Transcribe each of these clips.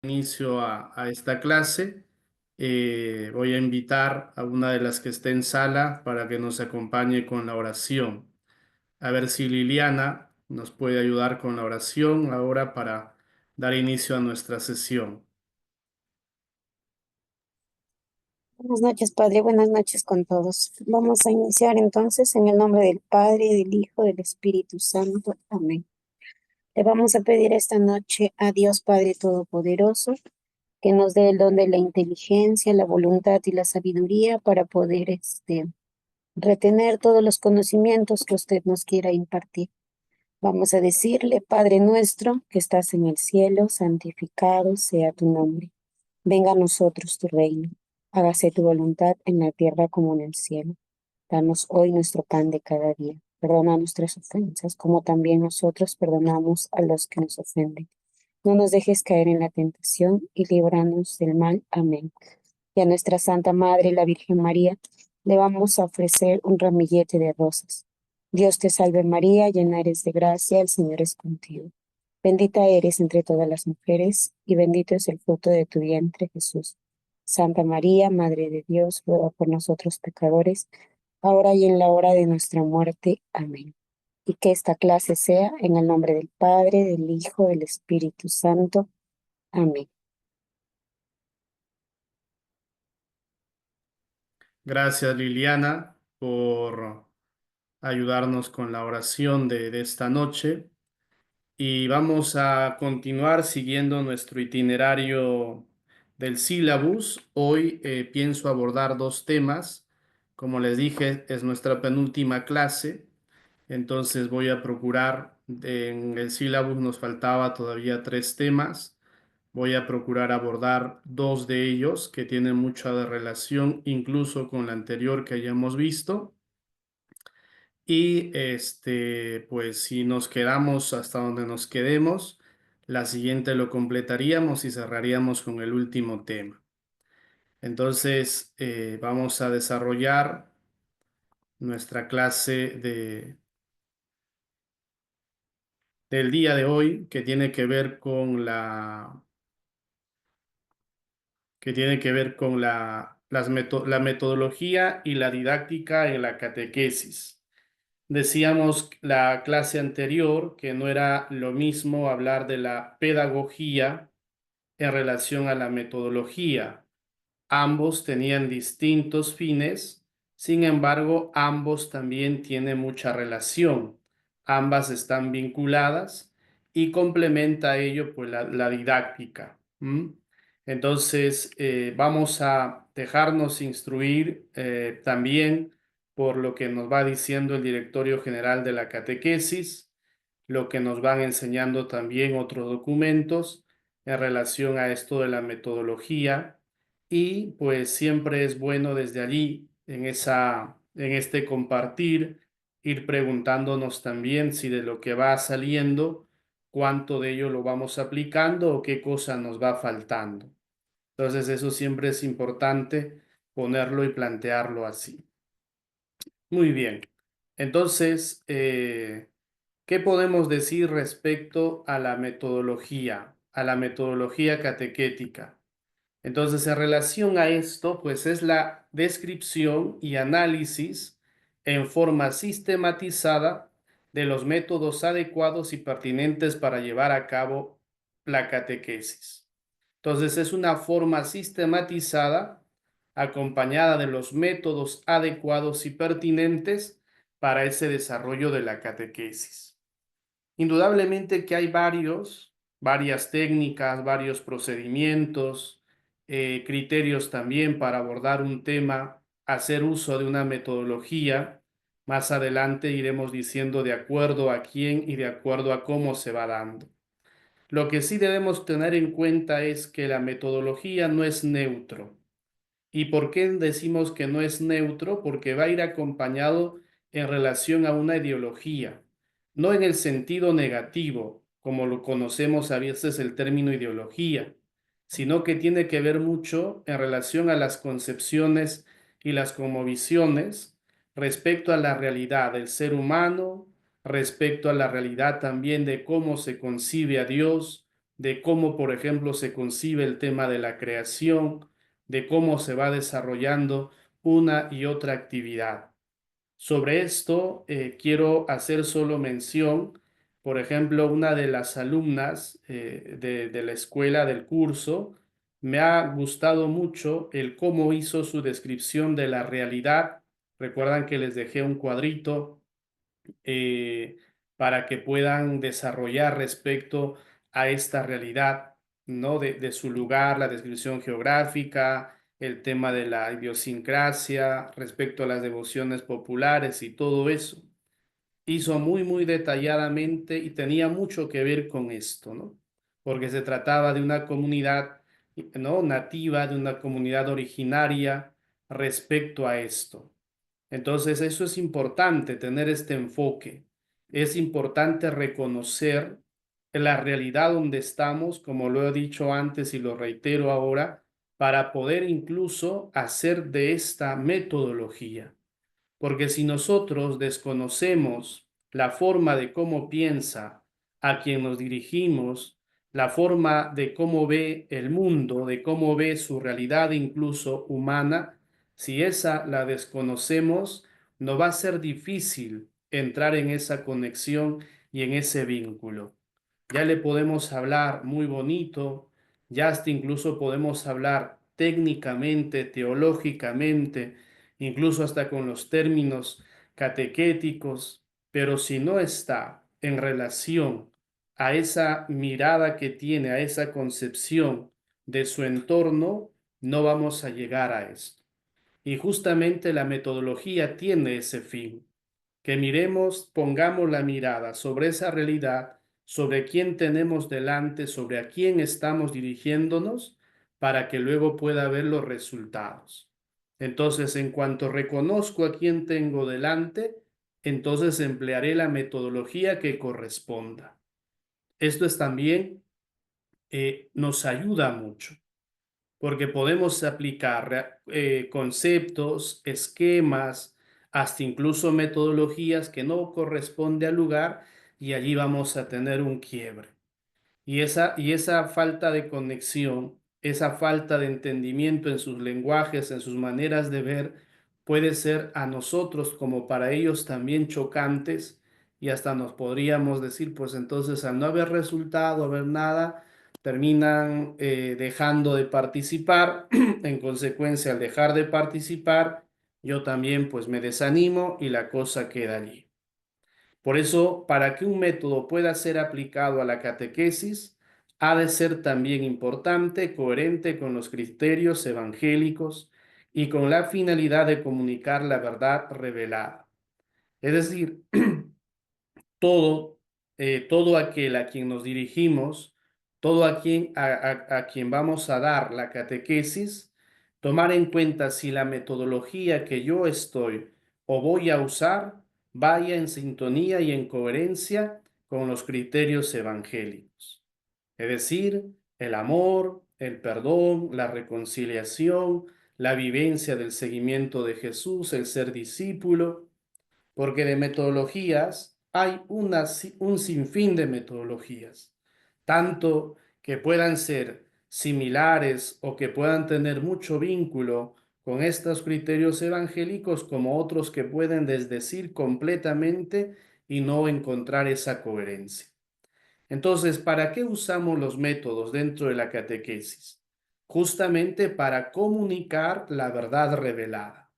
inicio a esta clase. Voy a invitar a una de las que esté en sala para que nos acompañe con la oración. A ver si Liliana nos puede ayudar con la oración ahora para dar inicio a nuestra sesión. Buenas noches, Padre. Buenas noches con todos. Vamos a iniciar entonces en el nombre del Padre, del Hijo, del Espíritu Santo. Amén. Le vamos a pedir esta noche a Dios Padre Todopoderoso que nos dé el don de la inteligencia, la voluntad y la sabiduría para poder retener todos los conocimientos que usted nos quiera impartir. Vamos a decirle, Padre nuestro que estás en el cielo, santificado sea tu nombre. Venga a nosotros tu reino. Hágase tu voluntad en la tierra como en el cielo. Danos hoy nuestro pan de cada día. Perdona nuestras ofensas, como también nosotros perdonamos a los que nos ofenden. No nos dejes caer en la tentación y líbranos del mal. Amén. Y a nuestra Santa Madre, la Virgen María, le vamos a ofrecer un ramillete de rosas. Dios te salve María, llena eres de gracia, el Señor es contigo. Bendita eres entre todas las mujeres, y bendito es el fruto de tu vientre, Jesús. Santa María, Madre de Dios, ruega por nosotros pecadores, ahora y en la hora de nuestra muerte. Amén. Y que esta clase sea en el nombre del Padre, del Hijo, del Espíritu Santo. Amén. Gracias, Liliana, por ayudarnos con la oración de esta noche. Y vamos a continuar siguiendo nuestro itinerario del sílabus. Hoy pienso abordar dos temas. Como les dije, es nuestra penúltima clase, entonces voy a procurar, en el sílabus nos faltaba todavía tres temas. Voy a procurar abordar dos de ellos que tienen mucha de relación incluso con la anterior que hayamos visto. Y pues si nos quedamos hasta donde nos quedemos, la siguiente lo completaríamos y cerraríamos con el último tema. Entonces, vamos a desarrollar nuestra clase del día de hoy que tiene que ver con la metodología y la didáctica en la catequesis. Decíamos la clase anterior que no era lo mismo hablar de la pedagogía en relación a la metodología. Ambos tenían distintos fines, sin embargo, ambos también tienen mucha relación. Ambas están vinculadas y complementa a ello pues la didáctica. Entonces, vamos a dejarnos instruir también por lo que nos va diciendo el Directorio General de la Catequesis, lo que nos van enseñando también otros documentos en relación a esto de la metodología, y pues siempre es bueno desde allí, en este compartir, ir preguntándonos también si de lo que va saliendo, cuánto de ello lo vamos aplicando o qué cosa nos va faltando. Entonces eso siempre es importante ponerlo y plantearlo así. Muy bien. Entonces, ¿qué podemos decir respecto a la metodología catequética? Entonces, en relación a esto, pues es la descripción y análisis en forma sistematizada de los métodos adecuados y pertinentes para llevar a cabo la catequesis. Entonces, es una forma sistematizada acompañada de los métodos adecuados y pertinentes para ese desarrollo de la catequesis. Indudablemente que hay varias técnicas, varios procedimientos, criterios también para abordar un tema, hacer uso de una metodología. Más adelante iremos diciendo de acuerdo a quién y de acuerdo a cómo se va dando. Lo que sí debemos tener en cuenta es que la metodología no es neutro. ¿Y por qué decimos que no es neutro? Porque va a ir acompañado en relación a una ideología, no en el sentido negativo, como lo conocemos a veces el término ideología, sino que tiene que ver mucho en relación a las concepciones y las cosmovisiones respecto a la realidad del ser humano, respecto a la realidad también de cómo se concibe a Dios, de cómo, por ejemplo, se concibe el tema de la creación, de cómo se va desarrollando una y otra actividad. Sobre esto quiero hacer solo mención, por ejemplo, una de las alumnas de la escuela del curso, me ha gustado mucho el cómo hizo su descripción de la realidad. Recuerdan que les dejé un cuadrito eh, para que puedan desarrollar respecto a esta realidad, ¿no? De su lugar, la descripción geográfica, el tema de la idiosincrasia, respecto a las devociones populares y todo eso. Hizo muy detalladamente y tenía mucho que ver con esto, ¿no? Porque se trataba de una comunidad, ¿no? Nativa, de una comunidad originaria respecto a esto. Entonces, eso es importante, tener este enfoque. Es importante reconocer la realidad donde estamos, como lo he dicho antes y lo reitero ahora, para poder incluso hacer de esta metodología. Porque si nosotros desconocemos la forma de cómo piensa a quien nos dirigimos, la forma de cómo ve el mundo, de cómo ve su realidad incluso humana, si esa la desconocemos, nos va a ser difícil entrar en esa conexión y en ese vínculo. Ya le podemos hablar muy bonito, ya hasta incluso podemos hablar técnicamente, teológicamente, incluso hasta con los términos catequéticos, pero si no está en relación a esa mirada que tiene, a esa concepción de su entorno, no vamos a llegar a esto. Y justamente la metodología tiene ese fin, que miremos, pongamos la mirada sobre esa realidad, sobre quién tenemos delante, sobre a quién estamos dirigiéndonos, para que luego pueda ver los resultados. Entonces, en cuanto reconozco a quién tengo delante, entonces emplearé la metodología que corresponda. Esto es también, nos ayuda mucho porque podemos aplicar conceptos, esquemas, hasta incluso metodologías que no corresponde al lugar y allí vamos a tener un quiebre. Y esa falta de conexión, esa falta de entendimiento en sus lenguajes, en sus maneras de ver, puede ser a nosotros como para ellos también chocantes y hasta nos podríamos decir, pues entonces al no haber resultado, haber nada, terminan dejando de participar. En consecuencia, al dejar de participar, yo también pues me desanimo y la cosa queda allí. Por eso, para que un método pueda ser aplicado a la catequesis, ha de ser también importante, coherente con los criterios evangélicos y con la finalidad de comunicar la verdad revelada. Es decir, todo, todo aquel a quien nos dirigimos, todo a quien vamos a dar la catequesis, tomar en cuenta si la metodología que yo estoy o voy a usar vaya en sintonía y en coherencia con los criterios evangélicos. Es decir, el amor, el perdón, la reconciliación, la vivencia del seguimiento de Jesús, el ser discípulo, porque de metodologías hay un sinfín de metodologías, tanto que puedan ser similares o que puedan tener mucho vínculo con estos criterios evangélicos, como otros que pueden desdecir completamente y no encontrar esa coherencia. Entonces, ¿para qué usamos los métodos dentro de la catequesis? Justamente para comunicar la verdad revelada.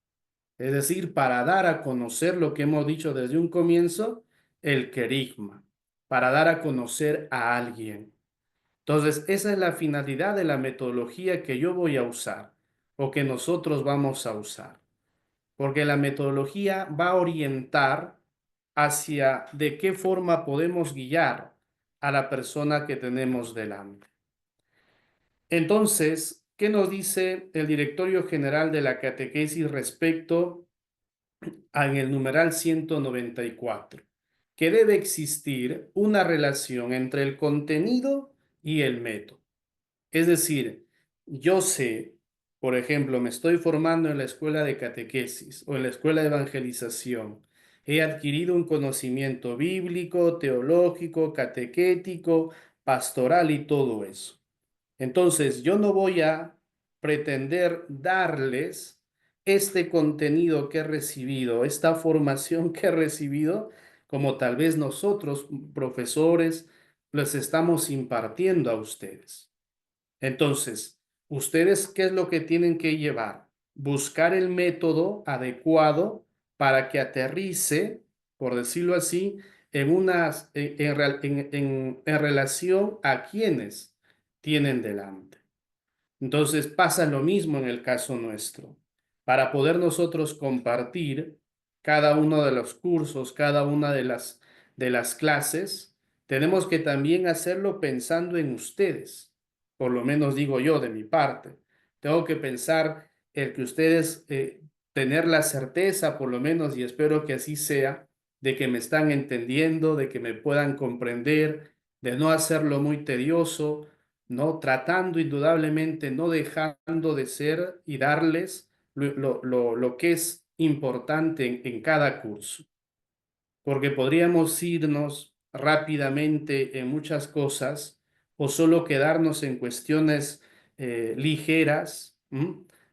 Es decir, para dar a conocer lo que hemos dicho desde un comienzo, el querigma, para dar a conocer a alguien. Entonces, esa es la finalidad de la metodología que yo voy a usar o que nosotros vamos a usar, porque la metodología va a orientar hacia de qué forma podemos guiar a la persona que tenemos delante. Entonces, ¿qué nos dice el Directorio General de la Catequesis respecto en el numeral 194? Que debe existir una relación entre el contenido y el método. Es decir, yo sé, por ejemplo, me estoy formando en la escuela de catequesis o en la escuela de evangelización. He adquirido un conocimiento bíblico, teológico, catequético, pastoral y todo eso. Entonces, yo no voy a pretender darles este contenido que he recibido, esta formación que he recibido, como tal vez nosotros, profesores, les estamos impartiendo a ustedes. Entonces, ustedes, ¿qué es lo que tienen que llevar? Buscar el método adecuado para que aterrice, por decirlo así, en relación a quienes tienen delante. Entonces pasa lo mismo en el caso nuestro. Para poder nosotros compartir cada uno de los cursos, cada una de las clases, tenemos que también hacerlo pensando en ustedes. Por lo menos digo yo de mi parte. Tengo que pensar el que ustedes tener la certeza, por lo menos, y espero que así sea, de que me están entendiendo, de que me puedan comprender, de no hacerlo muy tedioso, ¿no? Tratando indudablemente, no dejando de ser y darles lo que es importante en cada curso, porque podríamos irnos rápidamente en muchas cosas o solo quedarnos en cuestiones ligeras,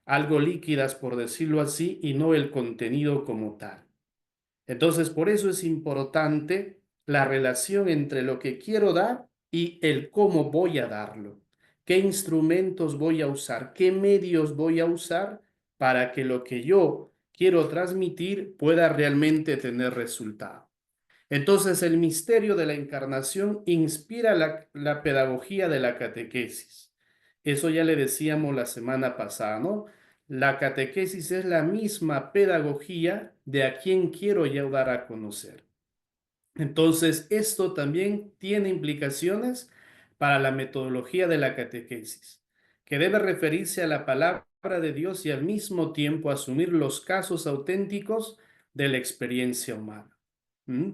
algo líquidas, por decirlo así, y no el contenido como tal. Entonces, por eso es importante la relación entre lo que quiero dar y el cómo voy a darlo. ¿Qué instrumentos voy a usar? ¿Qué medios voy a usar para que lo que yo quiero transmitir pueda realmente tener resultado? Entonces, el misterio de la encarnación inspira la pedagogía de la catequesis. Eso ya le decíamos la semana pasada, ¿no? La catequesis es la misma pedagogía de a quien quiero ya dar a conocer. Entonces, esto también tiene implicaciones para la metodología de la catequesis, que debe referirse a la palabra de Dios y al mismo tiempo asumir los casos auténticos de la experiencia humana. ¿Mm?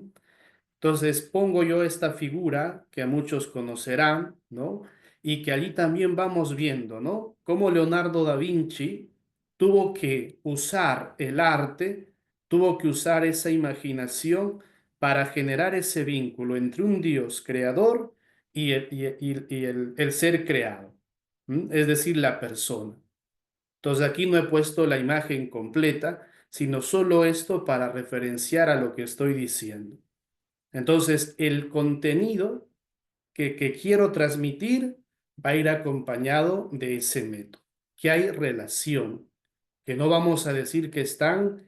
Entonces pongo yo esta figura que a muchos conocerán, ¿no? Y que allí también vamos viendo, ¿no? Cómo Leonardo da Vinci tuvo que usar el arte, tuvo que usar esa imaginación para generar ese vínculo entre un Dios creador y el ser creado, es decir, la persona. Entonces aquí no he puesto la imagen completa, sino solo esto para referenciar a lo que estoy diciendo. Entonces, el contenido que quiero transmitir va a ir acompañado de ese método, que hay relación, que no vamos a decir que están,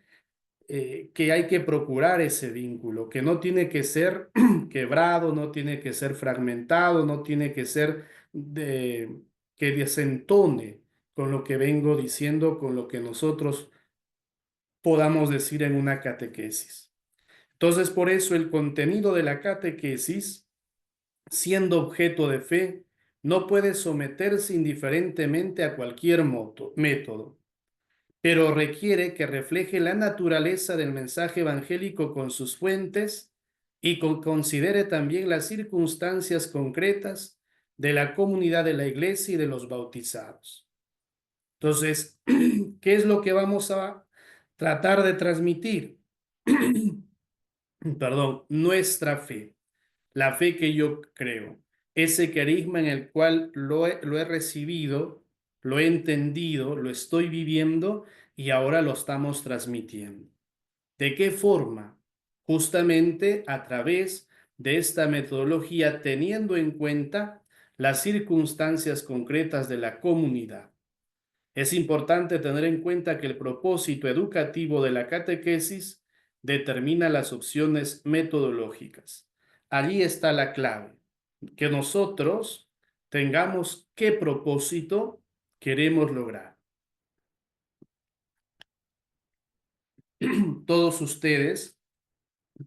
que hay que procurar ese vínculo, que no tiene que ser quebrado, no tiene que ser fragmentado, no tiene que ser que desentone con lo que vengo diciendo, con lo que nosotros podamos decir en una catequesis. Entonces, por eso el contenido de la catequesis, siendo objeto de fe, no puede someterse indiferentemente a cualquier método, pero requiere que refleje la naturaleza del mensaje evangélico con sus fuentes y considere también las circunstancias concretas de la comunidad de la iglesia y de los bautizados. Entonces, ¿qué es lo que vamos a tratar de transmitir? Perdón, nuestra fe, la fe que yo creo, ese carisma en el cual lo he recibido, lo he entendido, lo estoy viviendo y ahora lo estamos transmitiendo. ¿De qué forma? Justamente a través de esta metodología, teniendo en cuenta las circunstancias concretas de la comunidad. Es importante tener en cuenta que el propósito educativo de la catequesis determina las opciones metodológicas. Allí está la clave, que nosotros tengamos qué propósito queremos lograr. Todos ustedes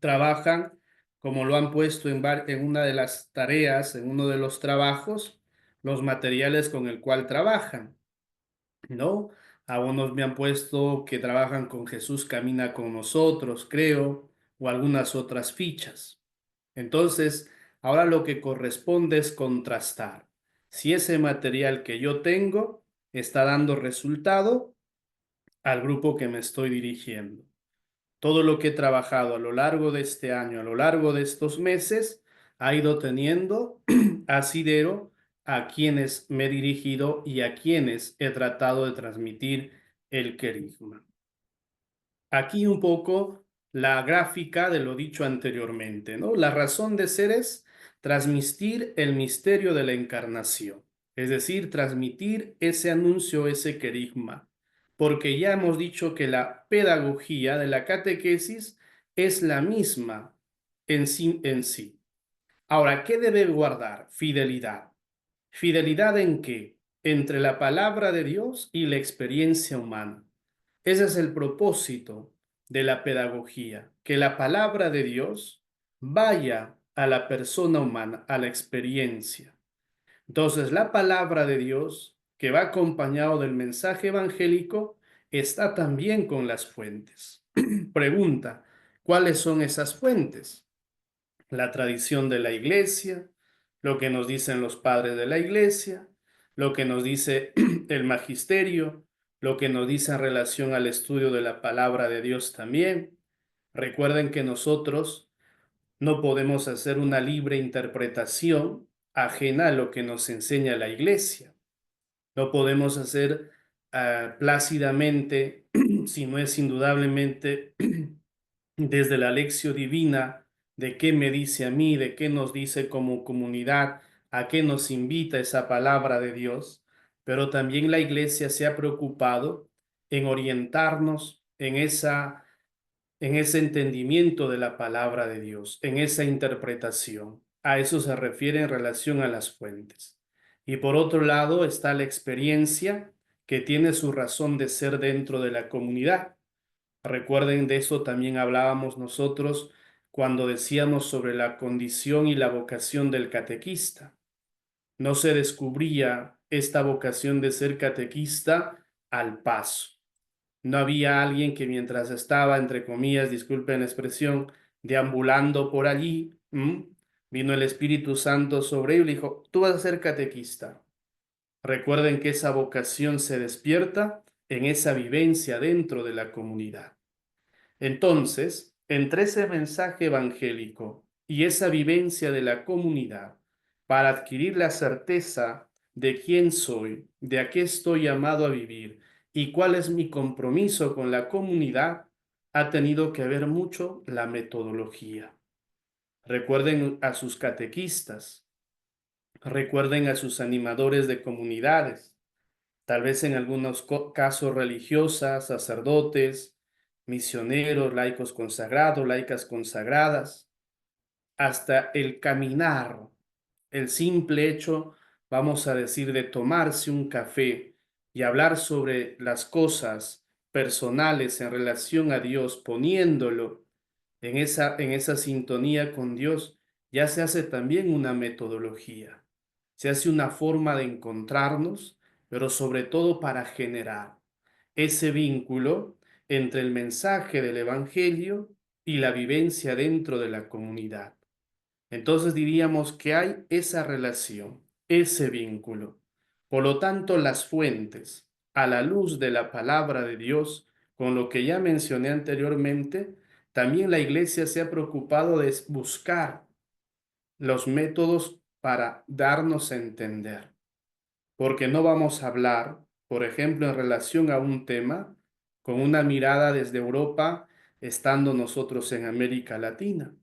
trabajan, como lo han puesto en una de las tareas, en uno de los trabajos, los materiales con el cual trabajan. ¿No? A unos me han puesto que trabajan con Jesús Camina con nosotros, creo, o algunas otras fichas. Entonces, ahora lo que corresponde es contrastar si ese material que yo tengo está dando resultado al grupo que me estoy dirigiendo. Todo lo que he trabajado a lo largo de este año, a lo largo de estos meses, ha ido teniendo asidero a quienes me he dirigido y a quienes he tratado de transmitir el querigma. Aquí un poco la gráfica de lo dicho anteriormente, ¿no? La razón de ser es transmitir el misterio de la encarnación, es decir, transmitir ese anuncio, ese querigma, porque ya hemos dicho que la pedagogía de la catequesis es la misma en sí. Ahora, ¿qué debe guardar? Fidelidad. ¿Fidelidad en qué? Entre la palabra de Dios y la experiencia humana. Ese es el propósito de la pedagogía, que la palabra de Dios vaya a la persona humana, a la experiencia. Entonces, la palabra de Dios, que va acompañado del mensaje evangélico, está también con las fuentes. Pregunta, ¿cuáles son esas fuentes? La tradición de la iglesia, lo que nos dicen los padres de la iglesia, lo que nos dice el magisterio, lo que nos dice en relación al estudio de la palabra de Dios también. Recuerden que nosotros no podemos hacer una libre interpretación ajena a lo que nos enseña la iglesia. No podemos hacer plácidamente, si no es indudablemente desde la lección divina, de qué me dice a mí, de qué nos dice como comunidad, a qué nos invita esa palabra de Dios, pero también la iglesia se ha preocupado en orientarnos en ese entendimiento de la palabra de Dios, en esa interpretación. A eso se refiere en relación a las fuentes. Y por otro lado está la experiencia que tiene su razón de ser dentro de la comunidad. Recuerden, de eso también hablábamos nosotros cuando decíamos sobre la condición y la vocación del catequista. No se descubría esta vocación de ser catequista al paso. No había alguien que mientras estaba, entre comillas, disculpen la expresión, deambulando por allí, vino el Espíritu Santo sobre él y dijo, tú vas a ser catequista. Recuerden que esa vocación se despierta en esa vivencia dentro de la comunidad. Entonces, entre ese mensaje evangélico y esa vivencia de la comunidad, para adquirir la certeza de quién soy, de a qué estoy llamado a vivir y cuál es mi compromiso con la comunidad, ha tenido que ver mucho la metodología. Recuerden a sus catequistas, recuerden a sus animadores de comunidades, tal vez en algunos casos religiosas, sacerdotes, misioneros, laicos consagrados, laicas consagradas, hasta el caminar, el simple hecho, vamos a decir, de tomarse un café y hablar sobre las cosas personales en relación a Dios, poniéndolo en esa sintonía con Dios, ya se hace también una metodología, se hace una forma de encontrarnos, pero sobre todo para generar ese vínculo entre el mensaje del Evangelio y la vivencia dentro de la comunidad. Entonces diríamos que hay esa relación, ese vínculo. Por lo tanto, las fuentes, a la luz de la palabra de Dios, con lo que ya mencioné anteriormente, también la Iglesia se ha preocupado de buscar los métodos para darnos a entender, porque no vamos a hablar, por ejemplo, en relación a un tema, con una mirada desde Europa, estando nosotros en América Latina,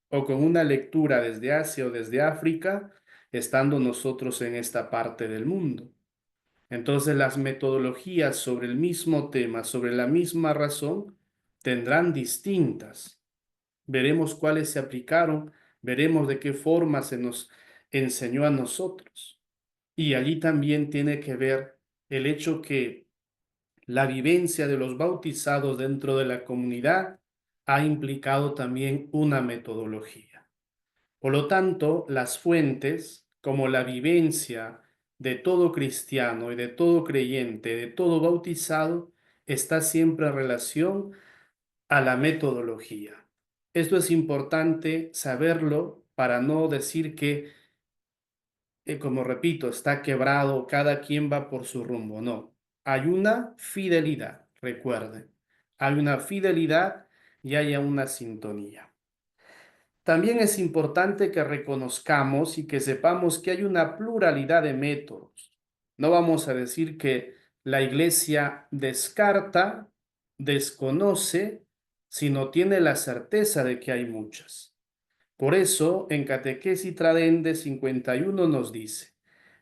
o con una lectura desde Asia o desde África, estando nosotros en esta parte del mundo. Entonces las metodologías sobre el mismo tema, sobre la misma razón, tendrán distintas. Veremos cuáles se aplicaron, veremos de qué forma se nos enseñó a nosotros. Y allí también tiene que ver el hecho que la vivencia de los bautizados dentro de la comunidad ha implicado también una metodología. Por lo tanto, las fuentes, como la vivencia de todo cristiano y de todo creyente, de todo bautizado, está siempre en relación a la metodología. Esto es importante saberlo para no decir que como repito, está quebrado, cada quien va por su rumbo. No, hay una fidelidad, recuerden, hay una fidelidad y hay una sintonía. también es importante que reconozcamos y que sepamos que hay una pluralidad de métodos. No vamos a decir que la Iglesia descarta, desconoce, sino tiene la certeza de que hay muchas. Por eso, en Catequesis Tradense 51 nos dice: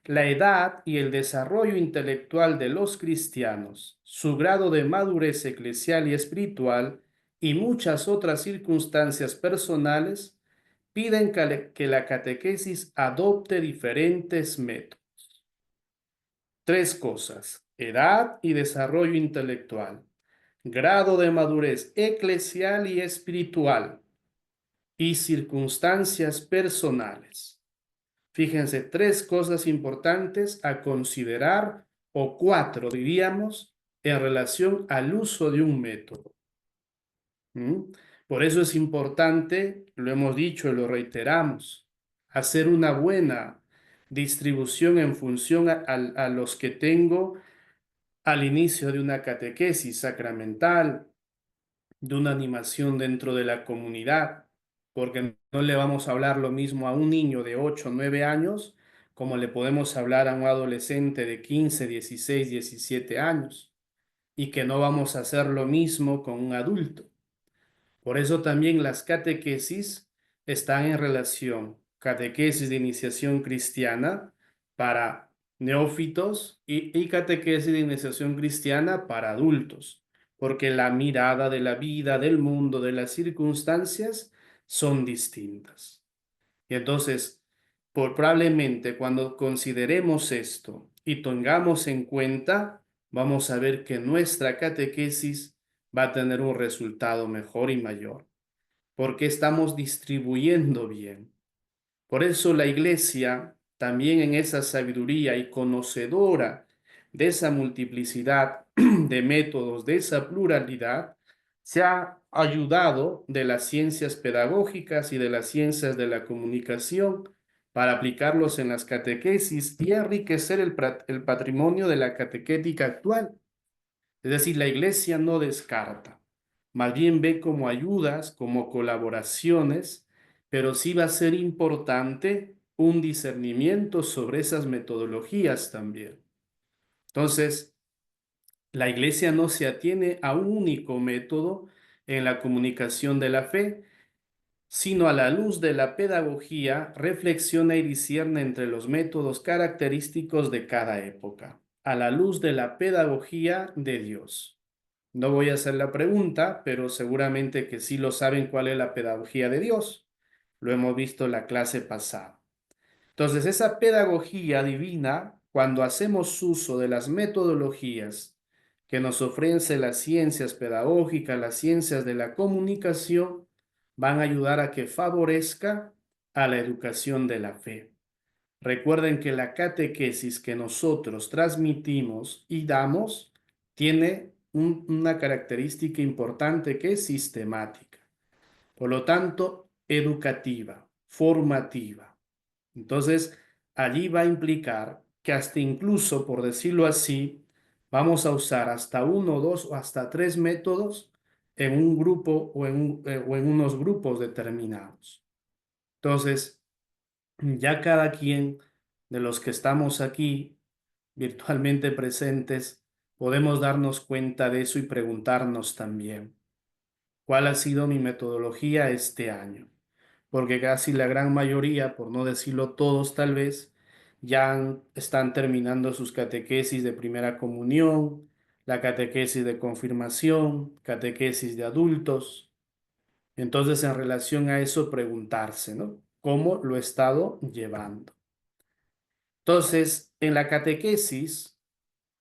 la edad y el desarrollo intelectual de los cristianos, su grado de madurez eclesial y espiritual y muchas otras circunstancias personales piden que la catequesis adopte diferentes métodos. Tres cosas: edad y desarrollo intelectual, grado de madurez eclesial y espiritual y circunstancias personales. Fíjense, tres cosas importantes a considerar, o cuatro diríamos, en relación al uso de un método. ¿Mm? Por eso es importante, lo hemos dicho y lo reiteramos, hacer una buena distribución en función a los que tengo al inicio de una catequesis sacramental, de una animación dentro de la comunidad, porque no le vamos a hablar lo mismo a un niño de 8 o 9 años como le podemos hablar a un adolescente de 15, 16, 17 años, y que no vamos a hacer lo mismo con un adulto. Por eso también las catequesis están en relación: catequesis de iniciación cristiana para neófitos y catequesis de iniciación cristiana para adultos, porque la mirada de la vida, del mundo, de las circunstancias son distintas. Y entonces, probablemente cuando consideremos esto y tengamos en cuenta, vamos a ver que nuestra catequesis va a tener un resultado mejor y mayor, porque estamos distribuyendo bien. Por eso la Iglesia, también en esa sabiduría y conocedora de esa multiplicidad de métodos, de esa pluralidad, se ha ayudado de las ciencias pedagógicas y de las ciencias de la comunicación para aplicarlos en las catequesis y enriquecer el patrimonio de la catequética actual. Es decir, la Iglesia no descarta, más bien ve como ayudas, como colaboraciones, pero sí va a ser importante un discernimiento sobre esas metodologías también. Entonces, la Iglesia no se atiene a un único método en la comunicación de la fe, sino a la luz de la pedagogía reflexiona y discierne entre los métodos característicos de cada época, a la luz de la pedagogía de Dios. No voy a hacer la pregunta, pero seguramente que sí lo saben cuál es la pedagogía de Dios. Lo hemos visto en la clase pasada. Entonces, esa pedagogía divina, cuando hacemos uso de las metodologías que nos ofrecen las ciencias pedagógicas, las ciencias de la comunicación, van a ayudar a que favorezca a la educación de la fe. Recuerden que la catequesis que nosotros transmitimos y damos tiene una característica importante que es sistemática, por lo tanto, educativa, formativa. Entonces, allí va a implicar que hasta incluso, por decirlo así, vamos a usar hasta uno, dos o hasta tres métodos en un grupo o en unos grupos determinados. Entonces, ya cada quien de los que estamos aquí virtualmente presentes, podemos darnos cuenta de eso y preguntarnos también: ¿cuál ha sido mi metodología este año? Porque casi la gran mayoría, por no decirlo todos tal vez, están terminando sus catequesis de primera comunión, la catequesis de confirmación, catequesis de adultos. Entonces, en relación a eso, preguntarse, ¿no? ¿Cómo lo he estado llevando? Entonces, en la catequesis,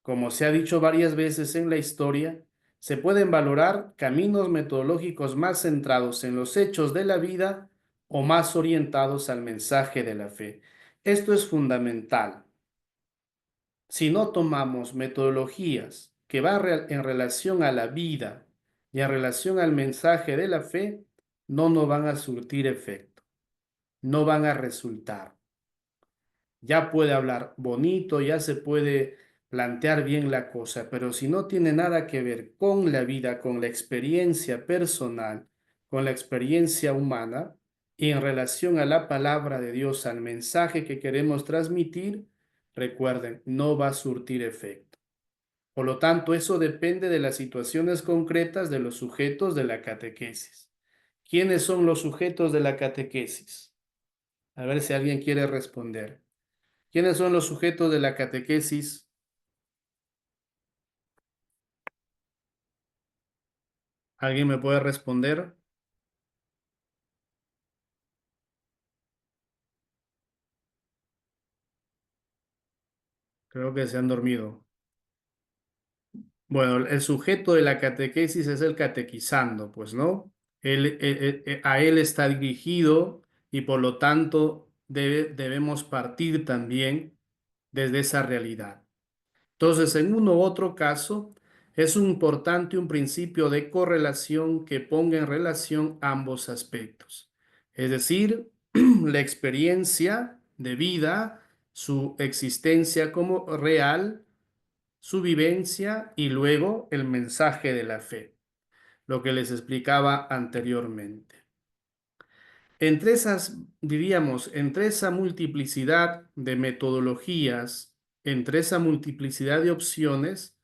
como se ha dicho varias veces en la historia, se pueden valorar caminos metodológicos más centrados en los hechos de la vida o más orientados al mensaje de la fe. Esto es fundamental. Si no tomamos metodologías que van en relación a la vida y en relación al mensaje de la fe, no nos van a surtir efecto, no van a resultar. Ya puede hablar bonito, ya se puede plantear bien la cosa, pero si no tiene nada que ver con la vida, con la experiencia personal, con la experiencia humana, Y en relación a la palabra de Dios, al mensaje que queremos transmitir, recuerden, no va a surtir efecto. Por lo tanto, eso depende de las situaciones concretas de los sujetos de la catequesis. ¿Quiénes son los sujetos de la catequesis? A ver si alguien quiere responder. ¿Quiénes son los sujetos de la catequesis? ¿Alguien me puede responder? Creo que se han dormido. Bueno, el sujeto de la catequesis es el catequizando, pues, ¿no? A él está dirigido y por lo tanto debemos partir también desde esa realidad. Entonces, en uno u otro caso, es importante un principio de correlación que ponga en relación ambos aspectos. Es decir, la experiencia de vida, su existencia como real, su vivencia y luego el mensaje de la fe, lo que les explicaba anteriormente. Entre esas, diríamos, entre esa multiplicidad de metodologías, entre esa multiplicidad de opciones,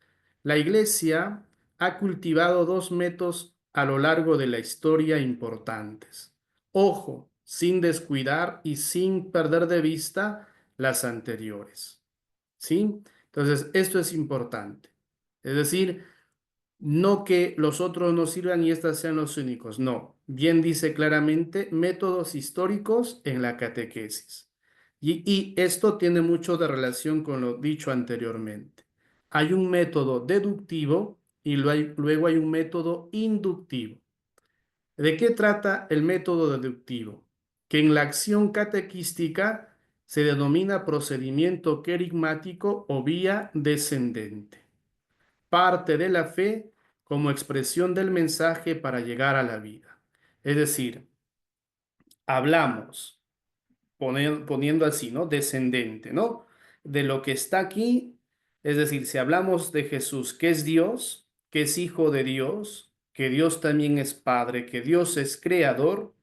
la Iglesia ha cultivado dos métodos a lo largo de la historia importantes. Ojo, sin descuidar y sin perder de vista las anteriores. ¿Sí? Entonces, esto es importante. Es decir, no que los otros no sirvan y estas sean los únicos, no. Bien dice claramente métodos históricos en la catequesis. Y esto tiene mucho de relación con lo dicho anteriormente. Hay un método deductivo y luego hay un método inductivo. ¿De qué trata el método deductivo? Que en la acción catequística se denomina procedimiento querigmático o vía descendente, parte de la fe como expresión del mensaje para llegar a la vida. Es decir, hablamos, poniendo así, ¿no? Descendente, ¿no? De lo que está aquí, es decir, si hablamos de Jesús, que es Dios, que es Hijo de Dios, que Dios también es Padre, que Dios es Creador,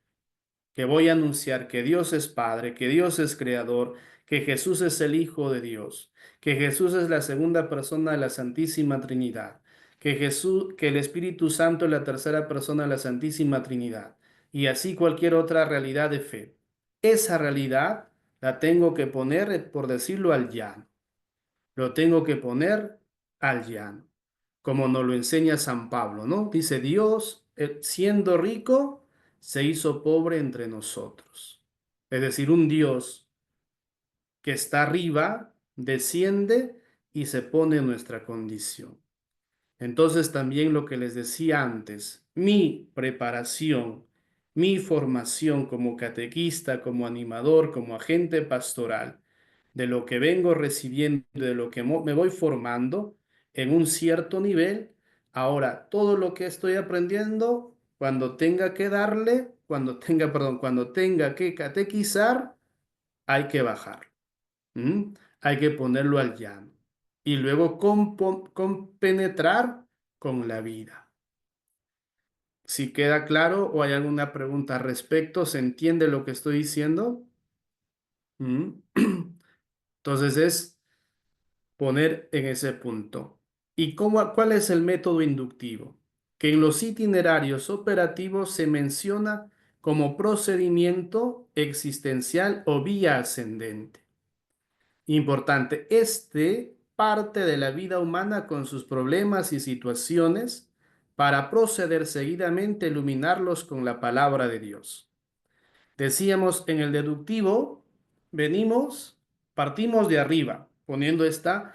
que voy a anunciar que Dios es Padre, que Dios es Creador, que Jesús es el Hijo de Dios, que Jesús es la segunda persona de la Santísima Trinidad, que el Espíritu Santo es la tercera persona de la Santísima Trinidad, y así cualquier otra realidad de fe. Esa realidad la tengo que poner, por decirlo, al llano. Lo tengo que poner al llano, como nos lo enseña San Pablo, ¿no? Dice Dios, siendo rico, se hizo pobre entre nosotros. Es decir, un Dios que está arriba, desciende y se pone en nuestra condición. Entonces también lo que les decía antes, mi preparación, mi formación como catequista, como animador, como agente pastoral, de lo que vengo recibiendo, de lo que me voy formando en un cierto nivel, ahora todo lo que estoy aprendiendo, cuando tenga que darle, cuando tenga que catequizar, hay que bajar. ¿Mm? Hay que ponerlo al llano y luego compenetrar con la vida. Si queda claro o hay alguna pregunta al respecto, ¿se entiende lo que estoy diciendo? ¿Mm? Entonces es poner en ese punto. ¿Y cuál es el método inductivo? Que en los itinerarios operativos se menciona como procedimiento existencial o vía ascendente. Importante, este parte de la vida humana con sus problemas y situaciones para proceder seguidamente a iluminarlos con la palabra de Dios. Decíamos en el deductivo, partimos de arriba, poniendo esta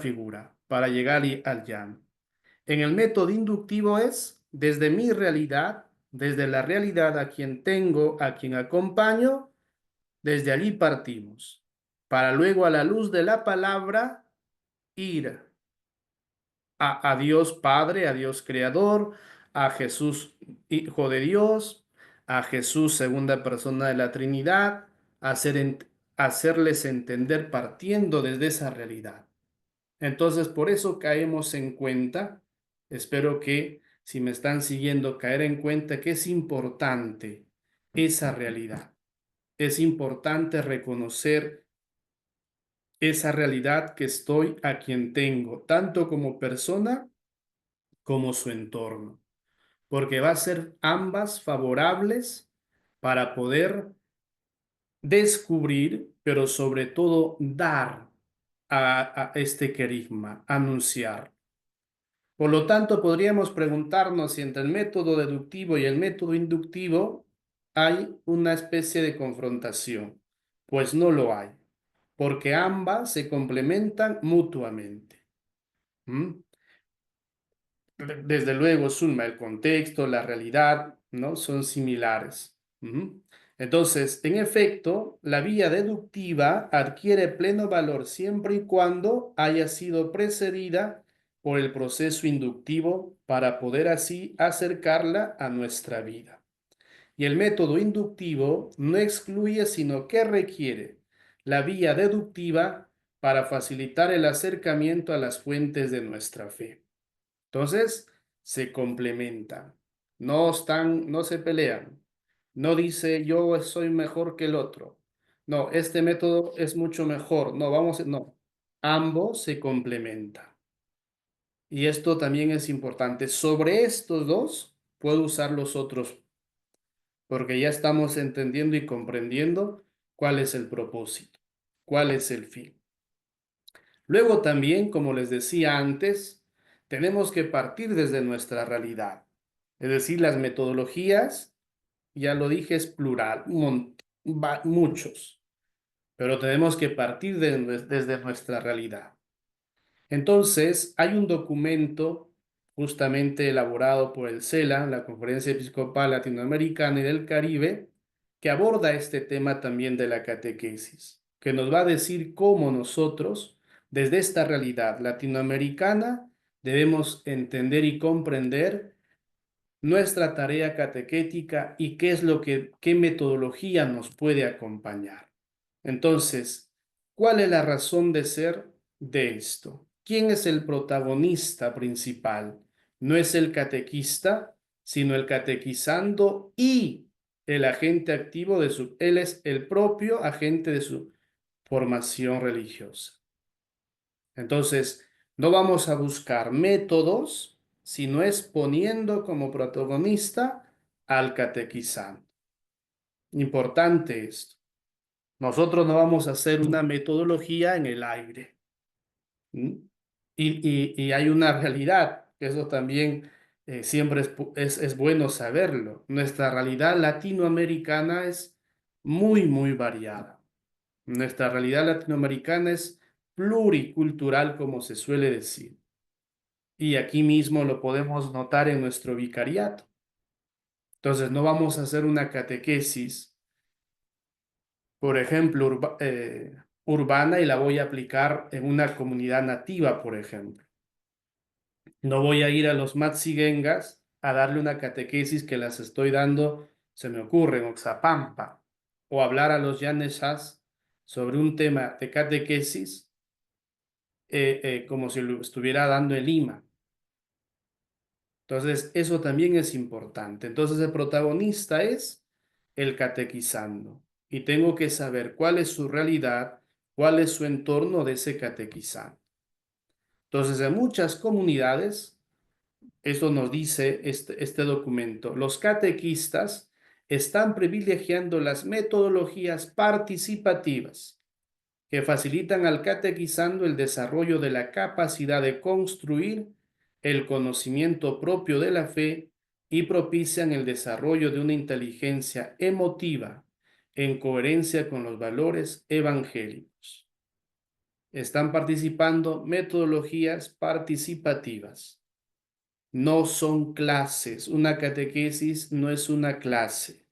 figura para llegar al llano. En el método inductivo es desde mi realidad, desde la realidad a quien tengo, a quien acompaño, desde allí partimos, para luego a la luz de la palabra ir a Dios Padre, a Dios Creador, a Jesús Hijo de Dios, a Jesús segunda persona de la Trinidad, hacerles entender partiendo desde esa realidad. Entonces, por eso caemos en cuenta, espero que si me están siguiendo, caer en cuenta que es importante esa realidad. Es importante reconocer esa realidad que estoy a quien tengo, tanto como persona como su entorno, porque va a ser ambas favorables para poder descubrir, pero sobre todo dar a este querigma, anunciar. Por lo tanto, podríamos preguntarnos si entre el método deductivo y el método inductivo hay una especie de confrontación. Pues no lo hay, porque ambas se complementan mutuamente. ¿Mm? Desde luego, Zulma, el contexto, la realidad, ¿no? Son similares. Ujú. Entonces, en efecto, la vía deductiva adquiere pleno valor siempre y cuando haya sido precedida por el proceso inductivo para poder así acercarla a nuestra vida. Y el método inductivo no excluye, sino que requiere la vía deductiva para facilitar el acercamiento a las fuentes de nuestra fe. Entonces, se complementan, no se pelean. No dice yo soy mejor que el otro. No, este método es mucho mejor. No. Ambos se complementan. Y esto también es importante. Sobre estos dos, puedo usar los otros, porque ya estamos entendiendo y comprendiendo cuál es el propósito, cuál es el fin. Luego también, como les decía antes, tenemos que partir desde nuestra realidad. Es decir, las metodologías, ya lo dije, es plural, muchos, pero tenemos que partir desde nuestra realidad. Entonces, hay un documento justamente elaborado por el CELA, la Conferencia Episcopal Latinoamericana y del Caribe, que aborda este tema también de la catequesis, que nos va a decir cómo nosotros, desde esta realidad latinoamericana, debemos entender y comprender nuestra tarea catequética y qué es qué metodología nos puede acompañar. Entonces, ¿cuál es la razón de ser de esto? ¿Quién es el protagonista principal? No es el catequista, sino el catequizando y el agente activo él es el propio agente de su formación religiosa. Entonces, no vamos a buscar métodos, sino es poniendo como protagonista al catequizante. Importante esto. Nosotros no vamos a hacer una metodología en el aire. ¿Mm? Y hay una realidad, que eso también siempre es bueno saberlo. Nuestra realidad latinoamericana es muy variada. Nuestra realidad latinoamericana es pluricultural, como se suele decir. Y aquí mismo lo podemos notar en nuestro vicariato. Entonces, no vamos a hacer una catequesis, por ejemplo, urbana y la voy a aplicar en una comunidad nativa, por ejemplo. No voy a ir a los Matsigengas a darle una catequesis que las estoy dando, se me ocurre, en Oxapampa, o hablar a los Yanesas sobre un tema de catequesis como si lo estuviera dando en Lima. Entonces, eso también es importante. Entonces, el protagonista es el catequizando y tengo que saber cuál es su realidad, cuál es su entorno de ese catequizando. Entonces, en muchas comunidades, eso nos dice este documento, los catequistas están privilegiando las metodologías participativas que facilitan al catequizando el desarrollo de la capacidad de construir el conocimiento propio de la fe y propician el desarrollo de una inteligencia emotiva en coherencia con los valores evangélicos. Están participando metodologías participativas. No son clases. Una catequesis no es una clase.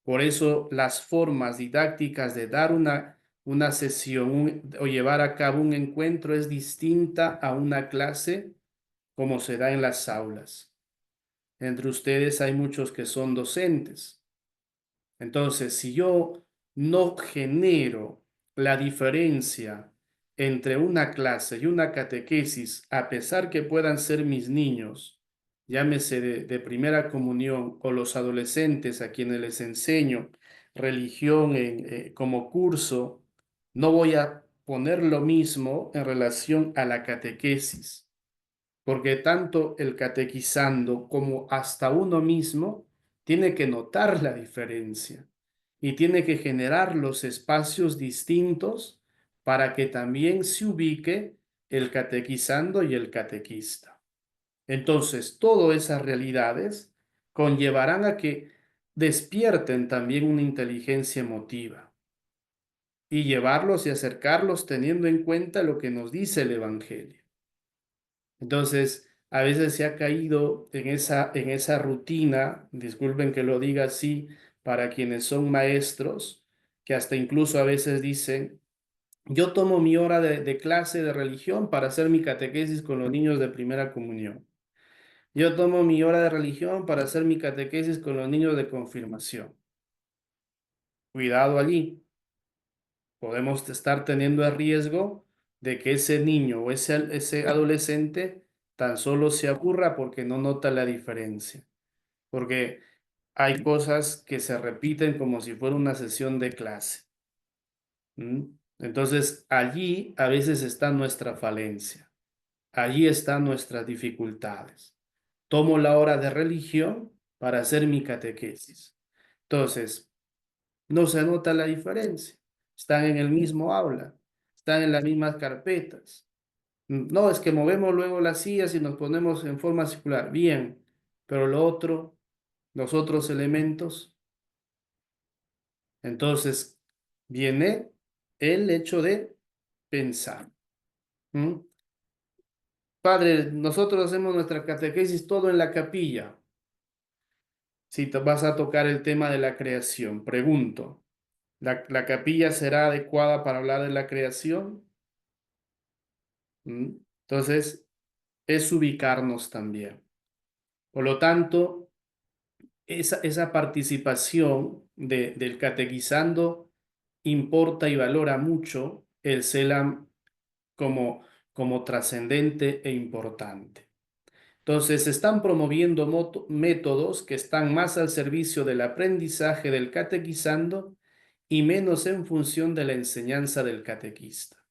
Por eso las formas didácticas de dar una sesión o llevar a cabo un encuentro es distinta a una clase como se da en las aulas. Entre ustedes hay muchos que son docentes. Entonces, si yo no genero la diferencia entre una clase y una catequesis, a pesar que puedan ser mis niños, llámese de primera comunión, o los adolescentes a quienes les enseño religión como curso, no voy a poner lo mismo en relación a la catequesis, porque tanto el catequizando como hasta uno mismo tiene que notar la diferencia y tiene que generar los espacios distintos para que también se ubique el catequizando y el catequista. Entonces, todas esas realidades conllevarán a que despierten también una inteligencia emotiva y llevarlos y acercarlos teniendo en cuenta lo que nos dice el Evangelio. Entonces, a veces se ha caído en esa rutina, disculpen que lo diga así, para quienes son maestros, que hasta incluso a veces dicen, yo tomo mi hora de clase de religión para hacer mi catequesis con los niños de primera comunión. Yo tomo mi hora de religión para hacer mi catequesis con los niños de confirmación. Cuidado allí. Podemos estar teniendo el riesgo de que ese niño o ese adolescente tan solo se aburra porque no nota la diferencia. Porque hay cosas que se repiten como si fuera una sesión de clase. ¿Mm? Entonces, allí a veces está nuestra falencia. Allí están nuestras dificultades. Tomo la hora de religión para hacer mi catequesis. Entonces, no se nota la diferencia. Están en el mismo aula, están en las mismas carpetas. No, es que movemos luego las sillas y nos ponemos en forma circular. Bien, pero lo otro, los otros elementos, entonces viene el hecho de pensar. ¿Mm? Padre, nosotros hacemos nuestra catequesis todo en la capilla. Si te vas a tocar el tema de la creación, pregunto, ¿la capilla será adecuada para hablar de la creación? ¿Mm? Entonces, es ubicarnos también. Por lo tanto, esa participación del catequizando importa y valora mucho el CELAM como trascendente e importante. Entonces, se están promoviendo métodos que están más al servicio del aprendizaje del catequizando y menos en función de la enseñanza del catequista.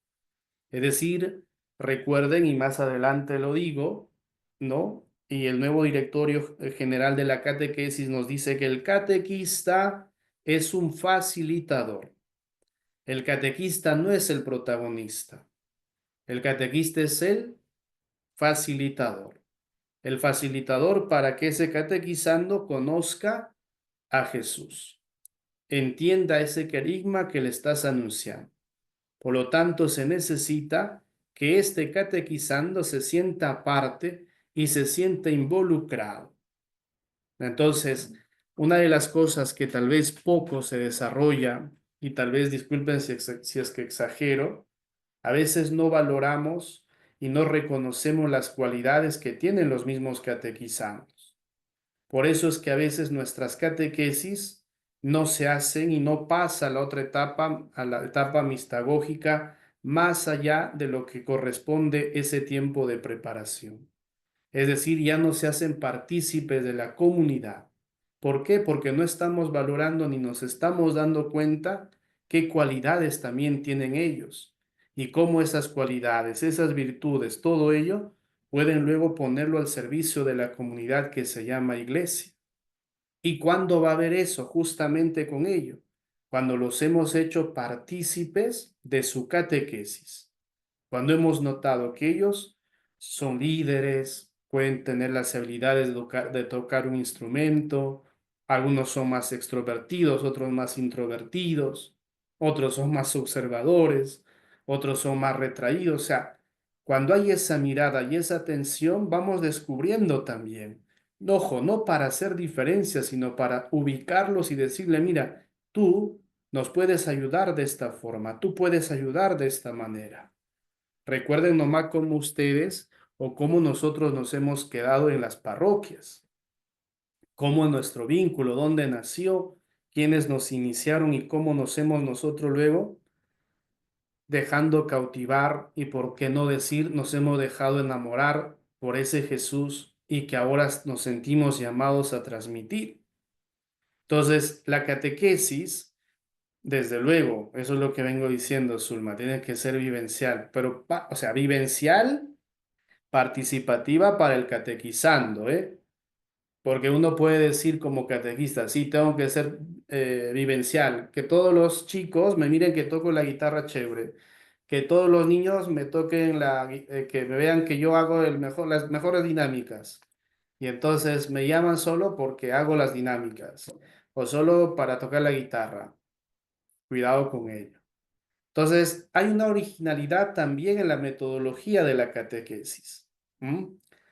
Es decir, recuerden, y más adelante lo digo, ¿no? Y el nuevo directorio general de la catequesis nos dice que el catequista es un facilitador. El catequista no es el protagonista. El catequista es el facilitador. El facilitador para que ese catequizando conozca a Jesús, entienda ese querigma que le estás anunciando. Por lo tanto, se necesita que este catequizando se sienta parte y se sienta involucrado. Entonces, una de las cosas que tal vez poco se desarrolla, y tal vez disculpen si es que exagero, a veces no valoramos y no reconocemos las cualidades que tienen los mismos catequizandos. Por eso es que a veces nuestras catequesis no se hacen y no pasa a la otra etapa, a la etapa mistagógica, más allá de lo que corresponde ese tiempo de preparación. Es decir, ya no se hacen partícipes de la comunidad. ¿Por qué? Porque no estamos valorando ni nos estamos dando cuenta qué cualidades también tienen ellos y cómo esas cualidades, esas virtudes, todo ello pueden luego ponerlo al servicio de la comunidad que se llama iglesia. ¿Y cuándo va a haber eso? Justamente con ello, cuando los hemos hecho partícipes de su catequesis, cuando hemos notado que ellos son líderes, pueden tener las habilidades de tocar un instrumento, algunos son más extrovertidos, otros más introvertidos, otros son más observadores, otros son más retraídos. O sea, cuando hay esa mirada y esa atención, vamos descubriendo también. Ojo, no para hacer diferencias, sino para ubicarlos y decirle, mira, tú nos puedes ayudar de esta forma, tú puedes ayudar de esta manera. Recuerden nomás cómo ustedes o cómo nosotros nos hemos quedado en las parroquias, cómo nuestro vínculo, dónde nació, quiénes nos iniciaron y cómo nos hemos nosotros luego dejando cautivar y por qué no decir nos hemos dejado enamorar por ese Jesús y que ahora nos sentimos llamados a transmitir. Entonces, la catequesis, desde luego, eso es lo que vengo diciendo, Zulma, tiene que ser vivencial, pero, o sea, vivencial, participativa para el catequizando, ¿eh? Porque uno puede decir como catequista, sí, tengo que ser vivencial, que todos los chicos me miren que toco la guitarra chévere, que todos los niños me toquen que me vean que yo hago las mejores dinámicas. Y entonces me llaman solo porque hago las dinámicas o solo para tocar la guitarra. Cuidado con ello. Entonces, hay una originalidad también en la metodología de la catequesis. ¿M?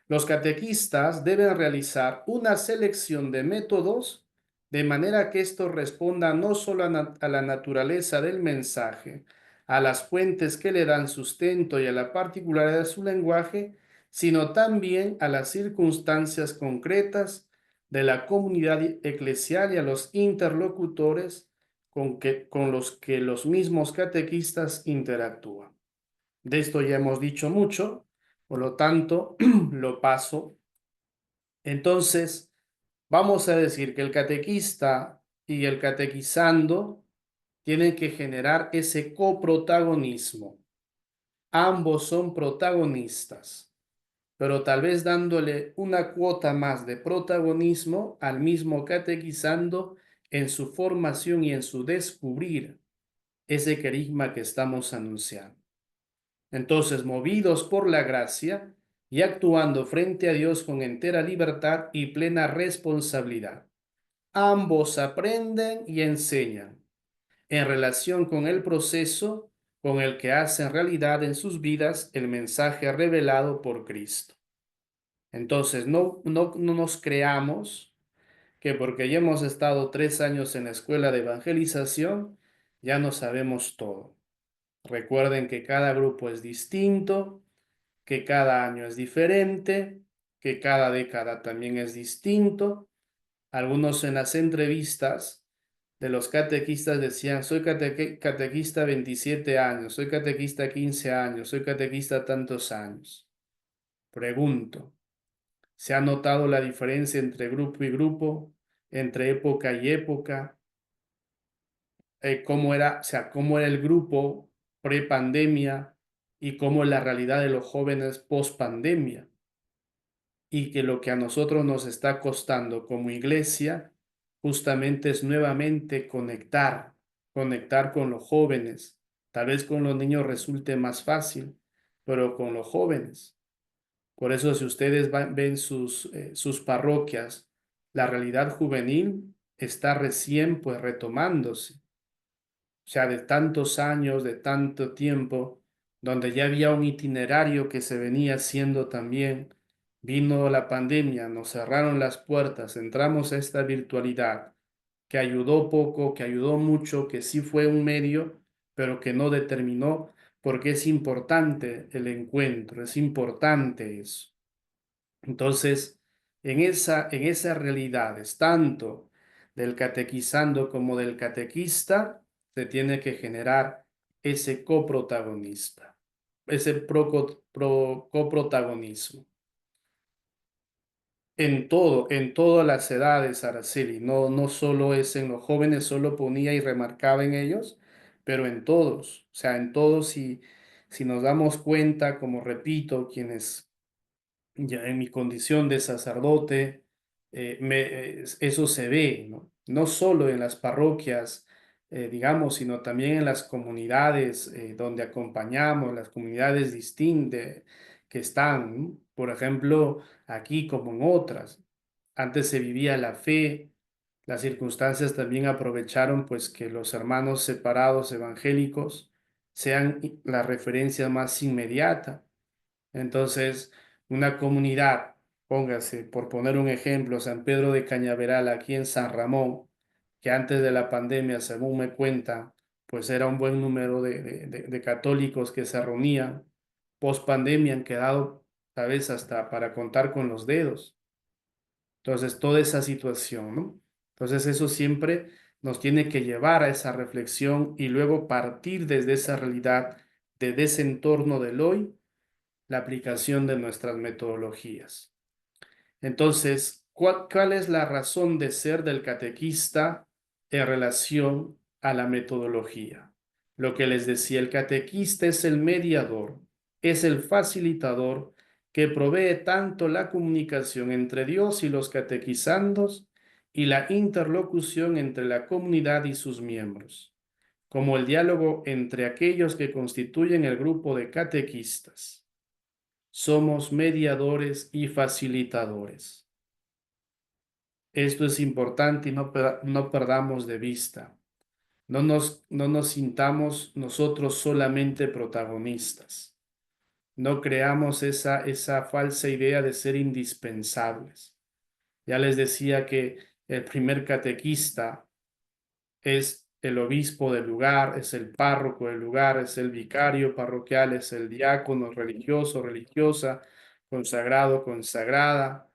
Los catequistas deben realizar una selección de métodos de manera que esto responda no solo a la naturaleza del mensaje, a las fuentes que le dan sustento y a la particularidad de su lenguaje, sino también a las circunstancias concretas de la comunidad eclesial y a los interlocutores con los que los mismos catequistas interactúan. De esto ya hemos dicho mucho, por lo tanto, lo paso. Entonces, vamos a decir que el catequista y el catequizando tienen que generar ese coprotagonismo. Ambos son protagonistas, pero tal vez dándole una cuota más de protagonismo al mismo catequizando en su formación y en su descubrir ese querigma que estamos anunciando. Entonces, movidos por la gracia y actuando frente a Dios con entera libertad y plena responsabilidad, ambos aprenden y enseñan en relación con el proceso con el que hacen realidad en sus vidas el mensaje revelado por Cristo. Entonces, no nos creamos que porque ya hemos estado 3 años en la escuela de evangelización, ya no sabemos todo. Recuerden que cada grupo es distinto, que cada año es diferente, que cada década también es distinto. Algunos en las entrevistas de los catequistas decían, soy catequista 27 años, soy catequista 15 años, soy catequista tantos años. Pregunto, ¿se ha notado la diferencia entre grupo y grupo, entre época y época? Cómo era, o sea, cómo era el grupo pre-pandemia y cómo es la realidad de los jóvenes post-pandemia. Y que lo que a nosotros nos está costando como iglesia justamente es nuevamente conectar con los jóvenes. Tal vez con los niños resulte más fácil, pero con los jóvenes. Por eso si ustedes ven sus parroquias, la realidad juvenil está recién pues retomándose, o sea, de tantos años, de tanto tiempo, donde ya había un itinerario que se venía haciendo también. Vino la pandemia, nos cerraron las puertas, entramos a esta virtualidad que ayudó poco, que ayudó mucho, que sí fue un medio, pero que no determinó, porque es importante el encuentro, es importante eso. Entonces, en esas realidades, tanto del catequizando como del catequista, se tiene que generar ese coprotagonista, ese coprotagonismo. En todas las edades, Araceli, no solo es en los jóvenes, solo ponía y remarcaba en ellos, pero en todos, o sea, en todos, si nos damos cuenta, como repito, quienes ya en mi condición de sacerdote, eso se ve, ¿no? No solo en las parroquias, digamos, sino también en las comunidades donde acompañamos, las comunidades distintas que están, ¿no? Por ejemplo, aquí como en otras. Antes se vivía la fe, las circunstancias también aprovecharon pues que los hermanos separados evangélicos sean la referencia más inmediata. Entonces, una comunidad, póngase, por poner un ejemplo, San Pedro de Cañaveral, aquí en San Ramón, que antes de la pandemia, según me cuenta, pues era un buen número de católicos que se reunían. Post pandemia han quedado, tal vez, hasta para contar con los dedos. Entonces, toda esa situación, ¿no? Entonces, eso siempre nos tiene que llevar a esa reflexión y luego partir desde esa realidad, desde ese entorno del hoy la aplicación de nuestras metodologías. Entonces, ¿cuál es la razón de ser del catequista en relación a la metodología? Lo que les decía, el catequista es el mediador, es el facilitador que provee tanto la comunicación entre Dios y los catequizandos y la interlocución entre la comunidad y sus miembros, como el diálogo entre aquellos que constituyen el grupo de catequistas. Somos mediadores y facilitadores. Esto es importante y no perdamos de vista. No nos sintamos nosotros solamente protagonistas. No creamos esa falsa idea de ser indispensables. Ya les decía que el primer catequista es el obispo del lugar, es el párroco del lugar, es el vicario parroquial, es el diácono religioso, religiosa, consagrado, consagrada,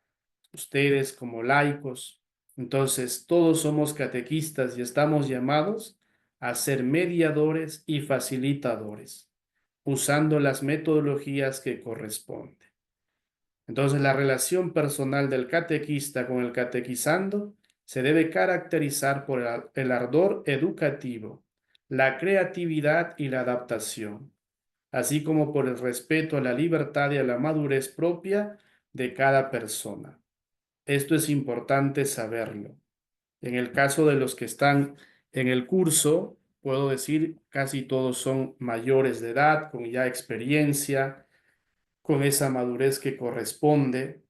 ustedes como laicos. Entonces, todos somos catequistas y estamos llamados a ser mediadores y facilitadores, usando las metodologías que corresponden. Entonces, la relación personal del catequista con el catequizando se debe caracterizar por el ardor educativo, la creatividad y la adaptación, así como por el respeto a la libertad y a la madurez propia de cada persona. Esto es importante saberlo. En el caso de los que están en el curso, puedo decir casi todos son mayores de edad, con ya experiencia, con esa madurez que corresponde,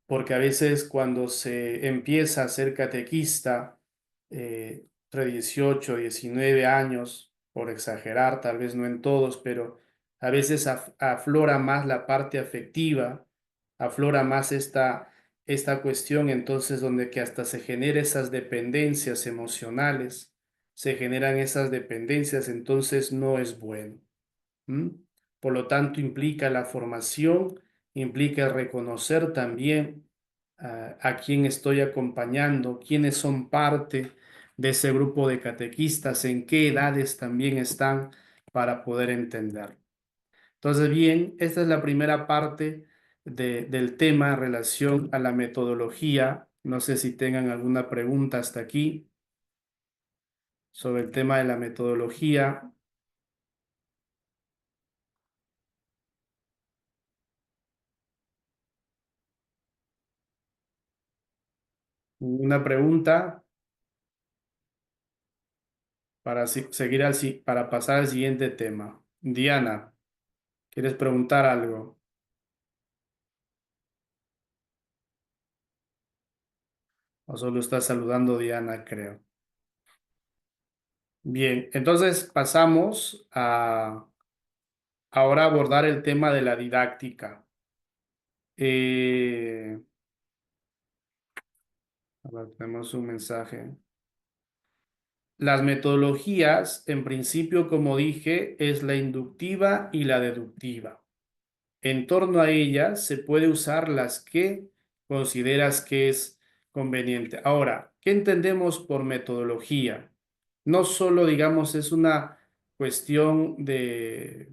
porque a veces cuando se empieza a ser catequista, entre 18 y 19 años, por exagerar, tal vez no en todos, pero a veces aflora más la parte afectiva, aflora más esta cuestión, entonces donde que hasta se genera esas dependencias emocionales, se generan esas dependencias, entonces no es bueno. ¿Mm? Por lo tanto, implica la formación, implica reconocer también a quién estoy acompañando, quiénes son parte de ese grupo de catequistas, en qué edades también están para poder entenderlo. Entonces, bien, esta es la primera parte del tema en relación a la metodología. No sé si tengan alguna pregunta hasta aquí sobre el tema de la metodología. ¿Una pregunta? Para seguir para pasar al siguiente tema. Diana, ¿quieres preguntar algo? O solo estás saludando Diana, creo. Bien, entonces pasamos a ahora abordar el tema de la didáctica. Eh, a ver, tenemos un mensaje. Las metodologías, en principio, como dije, es la inductiva y la deductiva. En torno a ellas se puede usar las que consideras que es conveniente. Ahora, ¿qué entendemos por metodología? No solo, digamos, es una cuestión de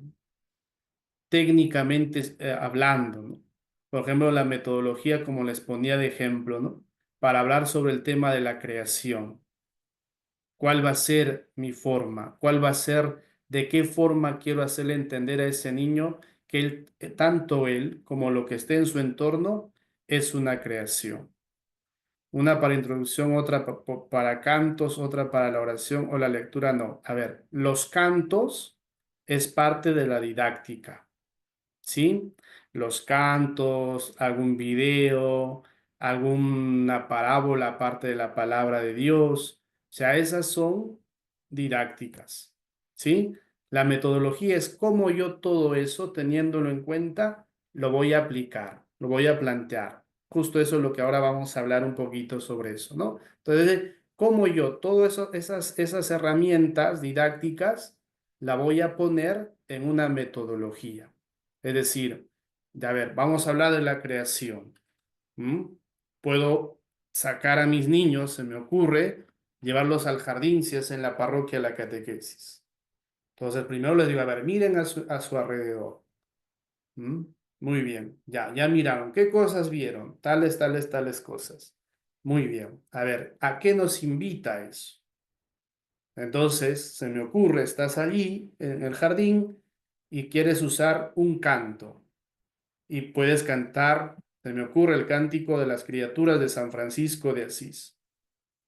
técnicamente hablando, ¿no? Por ejemplo, la metodología, como les ponía de ejemplo, ¿no? Para hablar sobre el tema de la creación. ¿Cuál va a ser mi forma? ¿Cuál va a ser, de qué forma quiero hacerle entender a ese niño que tanto él como lo que esté en su entorno es una creación? Una para introducción, otra para cantos, otra para la oración o la lectura. No. A ver, los cantos es parte de la didáctica. ¿Sí? Los cantos, algún video, alguna parábola aparte de la palabra de Dios. O sea, esas son didácticas. ¿Sí? La metodología es cómo yo todo eso, teniéndolo en cuenta, lo voy a aplicar, lo voy a plantear. Justo eso es lo que ahora vamos a hablar un poquito sobre eso, ¿no? Entonces, cómo yo todo eso, esas herramientas didácticas, la voy a poner en una metodología. Es decir, a ver, vamos a hablar de la creación. ¿Mm? Puedo sacar a mis niños, se me ocurre, llevarlos al jardín si es en la parroquia la catequesis. Entonces, primero les digo, a ver, miren a su alrededor. ¿Mm? Muy bien, ya miraron. ¿Qué cosas vieron? Tales, tales, tales cosas. Muy bien. A ver, ¿a qué nos invita eso? Entonces, se me ocurre, estás allí en el jardín y quieres usar un canto y puedes cantar, se me ocurre el cántico de las criaturas de San Francisco de Asís.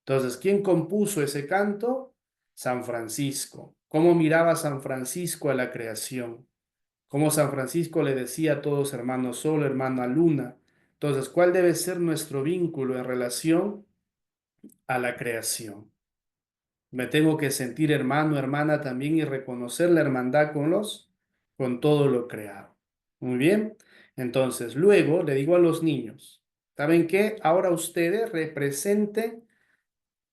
Entonces, ¿quién compuso ese canto? San Francisco. ¿Cómo miraba San Francisco a la creación? ¿Cómo San Francisco le decía a todos hermano sol, hermana luna? Entonces, ¿cuál debe ser nuestro vínculo en relación a la creación? Me tengo que sentir hermano, hermana también y reconocer la hermandad con todo lo creado. Muy bien. Entonces, luego le digo a los niños, ¿saben qué? Ahora ustedes representen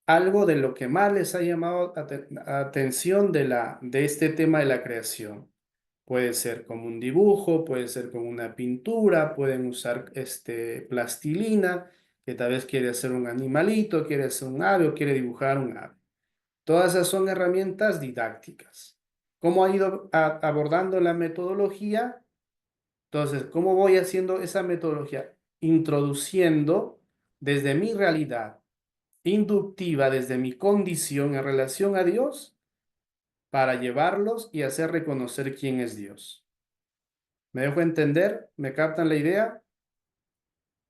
algo de lo que más les ha llamado atención de este tema de la creación. Puede ser como un dibujo, puede ser como una pintura, pueden usar plastilina, que tal vez quiere hacer un animalito, quiere hacer un ave o quiere dibujar un ave. Todas esas son herramientas didácticas. ¿Cómo ha ido abordando la metodología? Entonces, ¿cómo voy haciendo esa metodología? Introduciendo desde mi realidad inductiva, desde mi condición en relación a Dios, para llevarlos y hacer reconocer quién es Dios. ¿Me dejo entender? ¿Me captan la idea?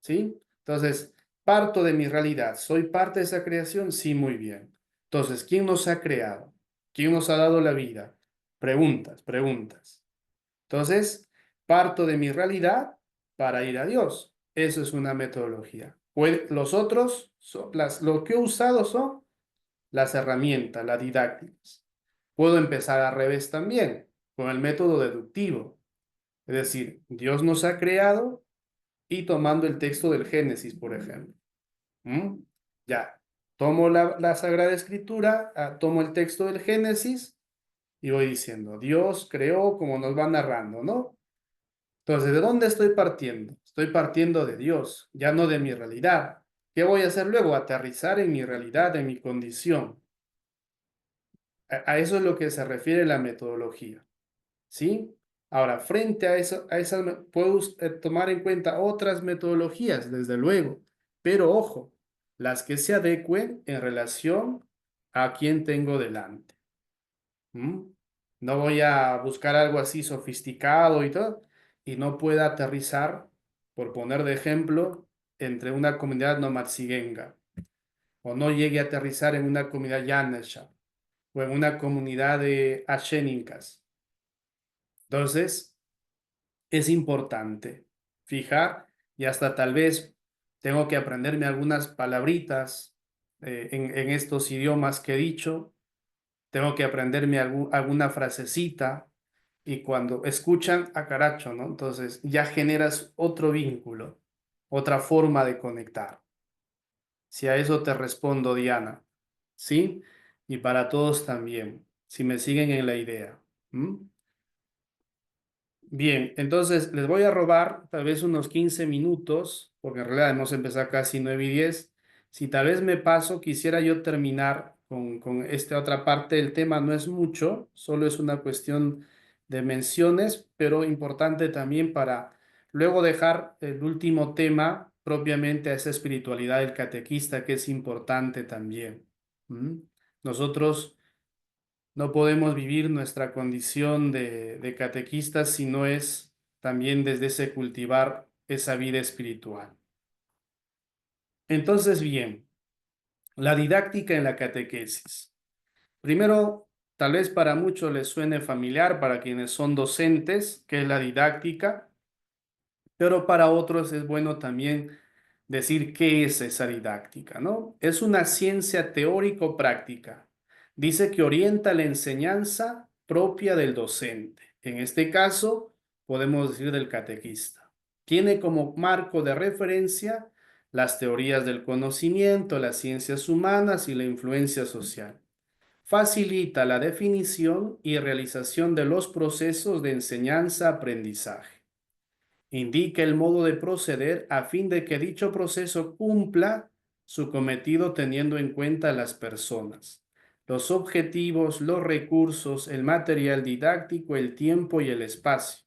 ¿Sí? Entonces, parto de mi realidad. ¿Soy parte de esa creación? Sí, muy bien. Entonces, ¿quién nos ha creado? ¿Quién nos ha dado la vida? Preguntas, preguntas. Entonces, parto de mi realidad para ir a Dios. Eso es una metodología. Los otros, lo que he usado son las herramientas, las didácticas. Puedo empezar al revés también, con el método deductivo. Es decir, Dios nos ha creado y tomando el texto del Génesis, por ejemplo. ¿Mm? Ya, tomo la Sagrada Escritura, tomo el texto del Génesis y voy diciendo, Dios creó como nos va narrando, ¿no? Entonces, ¿de dónde estoy partiendo? Estoy partiendo de Dios, ya no de mi realidad. ¿Qué voy a hacer luego? Aterrizar en mi realidad, en mi condición. A eso es lo que se refiere la metodología. ¿Sí? Ahora, frente a eso, puedo tomar en cuenta otras metodologías, desde luego, pero ojo, las que se adecuen en relación a quien tengo delante. ¿Mm? No voy a buscar algo así sofisticado y todo, y no pueda aterrizar, por poner de ejemplo, entre una comunidad nomaxigenga, o no llegue a aterrizar en una comunidad yanesha, o en una comunidad de ashénicas. Entonces, es importante fijar y hasta tal vez tengo que aprenderme algunas palabritas en estos idiomas que he dicho, tengo que aprenderme alguna frasecita y cuando escuchan a caracho, ¿no? Entonces ya generas otro vínculo, otra forma de conectar. Si a eso te respondo, Diana, ¿sí? Y para todos también, si me siguen en la idea. ¿Mm? Bien, entonces les voy a robar tal vez unos 15 minutos, porque en realidad hemos empezado casi 9:10. Si tal vez me paso, quisiera yo terminar con esta otra parte del tema. No es mucho, solo es una cuestión de menciones, pero importante también para luego dejar el último tema propiamente a esa espiritualidad del catequista, que es importante también. ¿Mm? Nosotros no podemos vivir nuestra condición de catequistas si no es también desde ese cultivar esa vida espiritual. Entonces, bien, la didáctica en la catequesis. Primero, tal vez para muchos les suene familiar, para quienes son docentes, que es la didáctica, pero para otros es bueno también decir qué es esa didáctica, ¿no? Es una ciencia teórico-práctica. Dice que orienta la enseñanza propia del docente. En este caso, podemos decir del catequista. Tiene como marco de referencia las teorías del conocimiento, las ciencias humanas y la influencia social. Facilita la definición y realización de los procesos de enseñanza-aprendizaje. Indica el modo de proceder a fin de que dicho proceso cumpla su cometido teniendo en cuenta las personas, los objetivos, los recursos, el material didáctico, el tiempo y el espacio.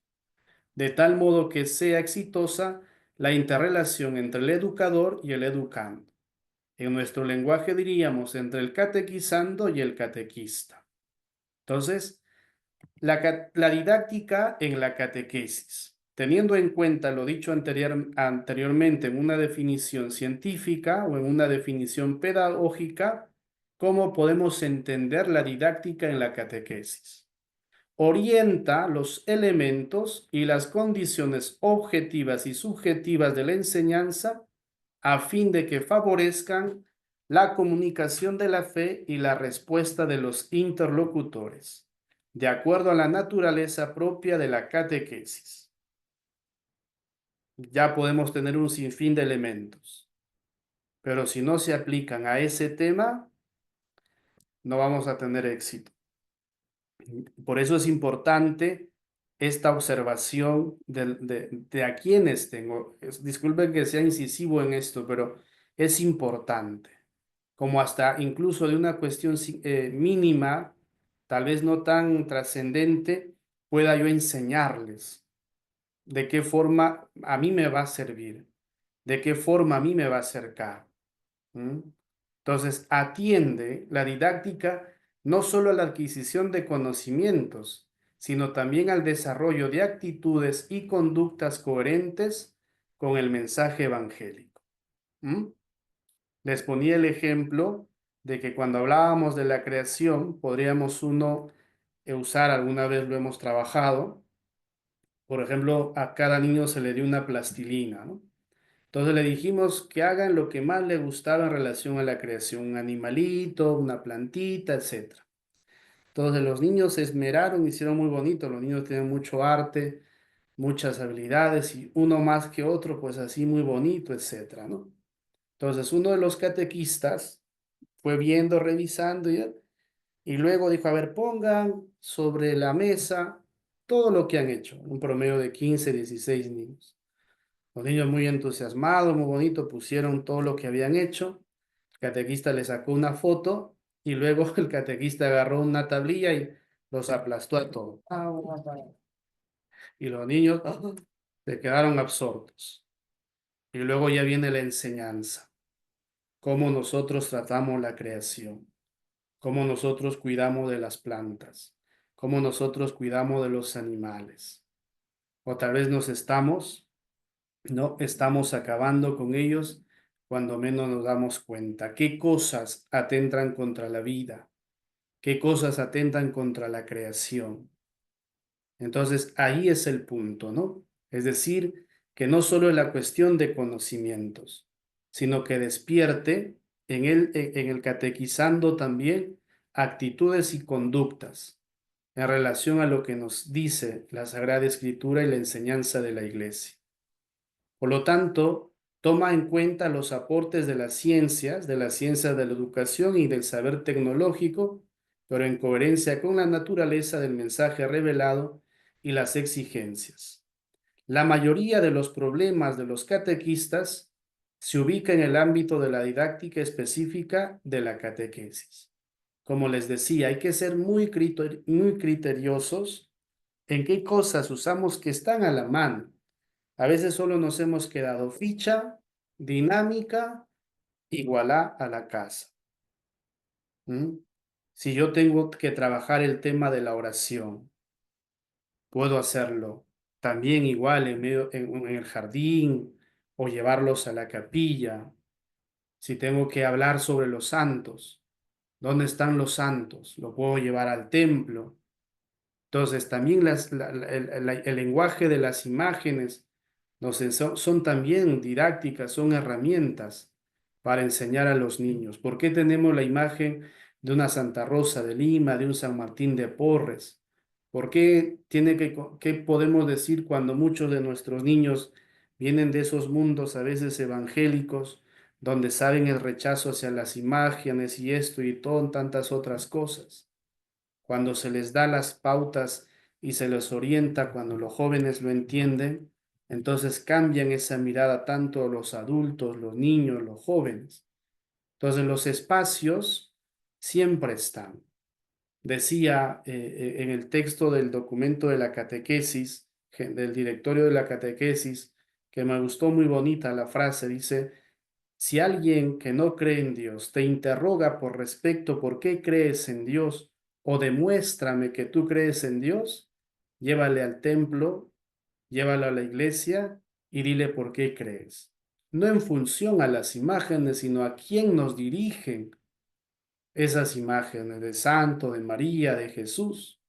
de tal modo que sea exitosa la interrelación entre el educador y el educando. En nuestro lenguaje diríamos entre el catequizando y el catequista. Entonces, la didáctica en la catequesis. Teniendo en cuenta lo dicho anteriormente en una definición científica o en una definición pedagógica, ¿cómo podemos entender la didáctica en la catequesis? Orienta los elementos y las condiciones objetivas y subjetivas de la enseñanza a fin de que favorezcan la comunicación de la fe y la respuesta de los interlocutores, de acuerdo a la naturaleza propia de la catequesis. Ya podemos tener un sinfín de elementos, pero si no se aplican a ese tema, no vamos a tener éxito. Por eso es importante esta observación de a quienes tengo. Disculpen que sea incisivo en esto, pero es importante. Como hasta incluso de una cuestión mínima, tal vez no tan trascendente, pueda yo enseñarles de qué forma a mí me va a servir, de qué forma a mí me va a acercar. ¿Mm? Entonces, atiende la didáctica no solo a la adquisición de conocimientos, sino también al desarrollo de actitudes y conductas coherentes con el mensaje evangélico. ¿Mm? Les ponía el ejemplo de que cuando hablábamos de la creación, podríamos uno usar, alguna vez lo hemos trabajado, por ejemplo, a cada niño se le dio una plastilina, ¿no? Entonces le dijimos que hagan lo que más le gustaba en relación a la creación, un animalito, una plantita, etcétera. Entonces los niños se esmeraron, hicieron muy bonito, los niños tienen mucho arte, muchas habilidades y uno más que otro, pues así muy bonito, etcétera, ¿no? Entonces uno de los catequistas fue viendo, revisando y luego dijo, a ver, pongan sobre la mesa todo lo que han hecho, un promedio de 15, 16 niños. Los niños muy entusiasmados, muy bonito, pusieron todo lo que habían hecho. El catequista le sacó una foto y luego el catequista agarró una tablilla y los aplastó a todos. Y los niños se quedaron absortos. Y luego ya viene la enseñanza, cómo nosotros tratamos la creación, cómo nosotros cuidamos de las plantas, cómo nosotros cuidamos de los animales. O tal vez no estamos acabando con ellos cuando menos nos damos cuenta. ¿Qué cosas atentan contra la vida? ¿Qué cosas atentan contra la creación? Entonces ahí es el punto, ¿no? Es decir, que no solo es la cuestión de conocimientos, sino que despierte en el catequizando también actitudes y conductas en relación a lo que nos dice la Sagrada Escritura y la enseñanza de la Iglesia. Por lo tanto, toma en cuenta los aportes de las ciencias de la educación y del saber tecnológico, pero en coherencia con la naturaleza del mensaje revelado y las exigencias. La mayoría de los problemas de los catequistas se ubica en el ámbito de la didáctica específica de la catequesis. Como les decía, hay que ser muy criteriosos en qué cosas usamos que están a la mano. A veces solo nos hemos quedado ficha, dinámica, igualá a la casa. ¿Mm? Si yo tengo que trabajar el tema de la oración, puedo hacerlo también igual en el jardín o llevarlos a la capilla. Si tengo que hablar sobre los santos, ¿dónde están los santos? Lo puedo llevar al templo. Entonces, también el lenguaje de las imágenes son también didácticas, son herramientas para enseñar a los niños. ¿Por qué tenemos la imagen de una Santa Rosa de Lima, de un San Martín de Porres? ¿Por qué qué podemos decir cuando muchos de nuestros niños vienen de esos mundos a veces evangélicos, donde saben el rechazo hacia las imágenes y esto y todo, tantas otras cosas? Cuando se les da las pautas y se les orienta, cuando los jóvenes lo entienden, entonces cambian esa mirada tanto los adultos, los niños, los jóvenes. Entonces los espacios siempre están. Decía en el texto del documento de la catequesis del directorio de la catequesis, que me gustó muy bonita la frase, dice, si alguien que no cree en Dios te interroga por respecto por qué crees en Dios o demuéstrame que tú crees en Dios, llévale al templo, llévalo a la iglesia y dile por qué crees. No en función a las imágenes, sino a quién nos dirigen esas imágenes de santo, de María, de Jesús,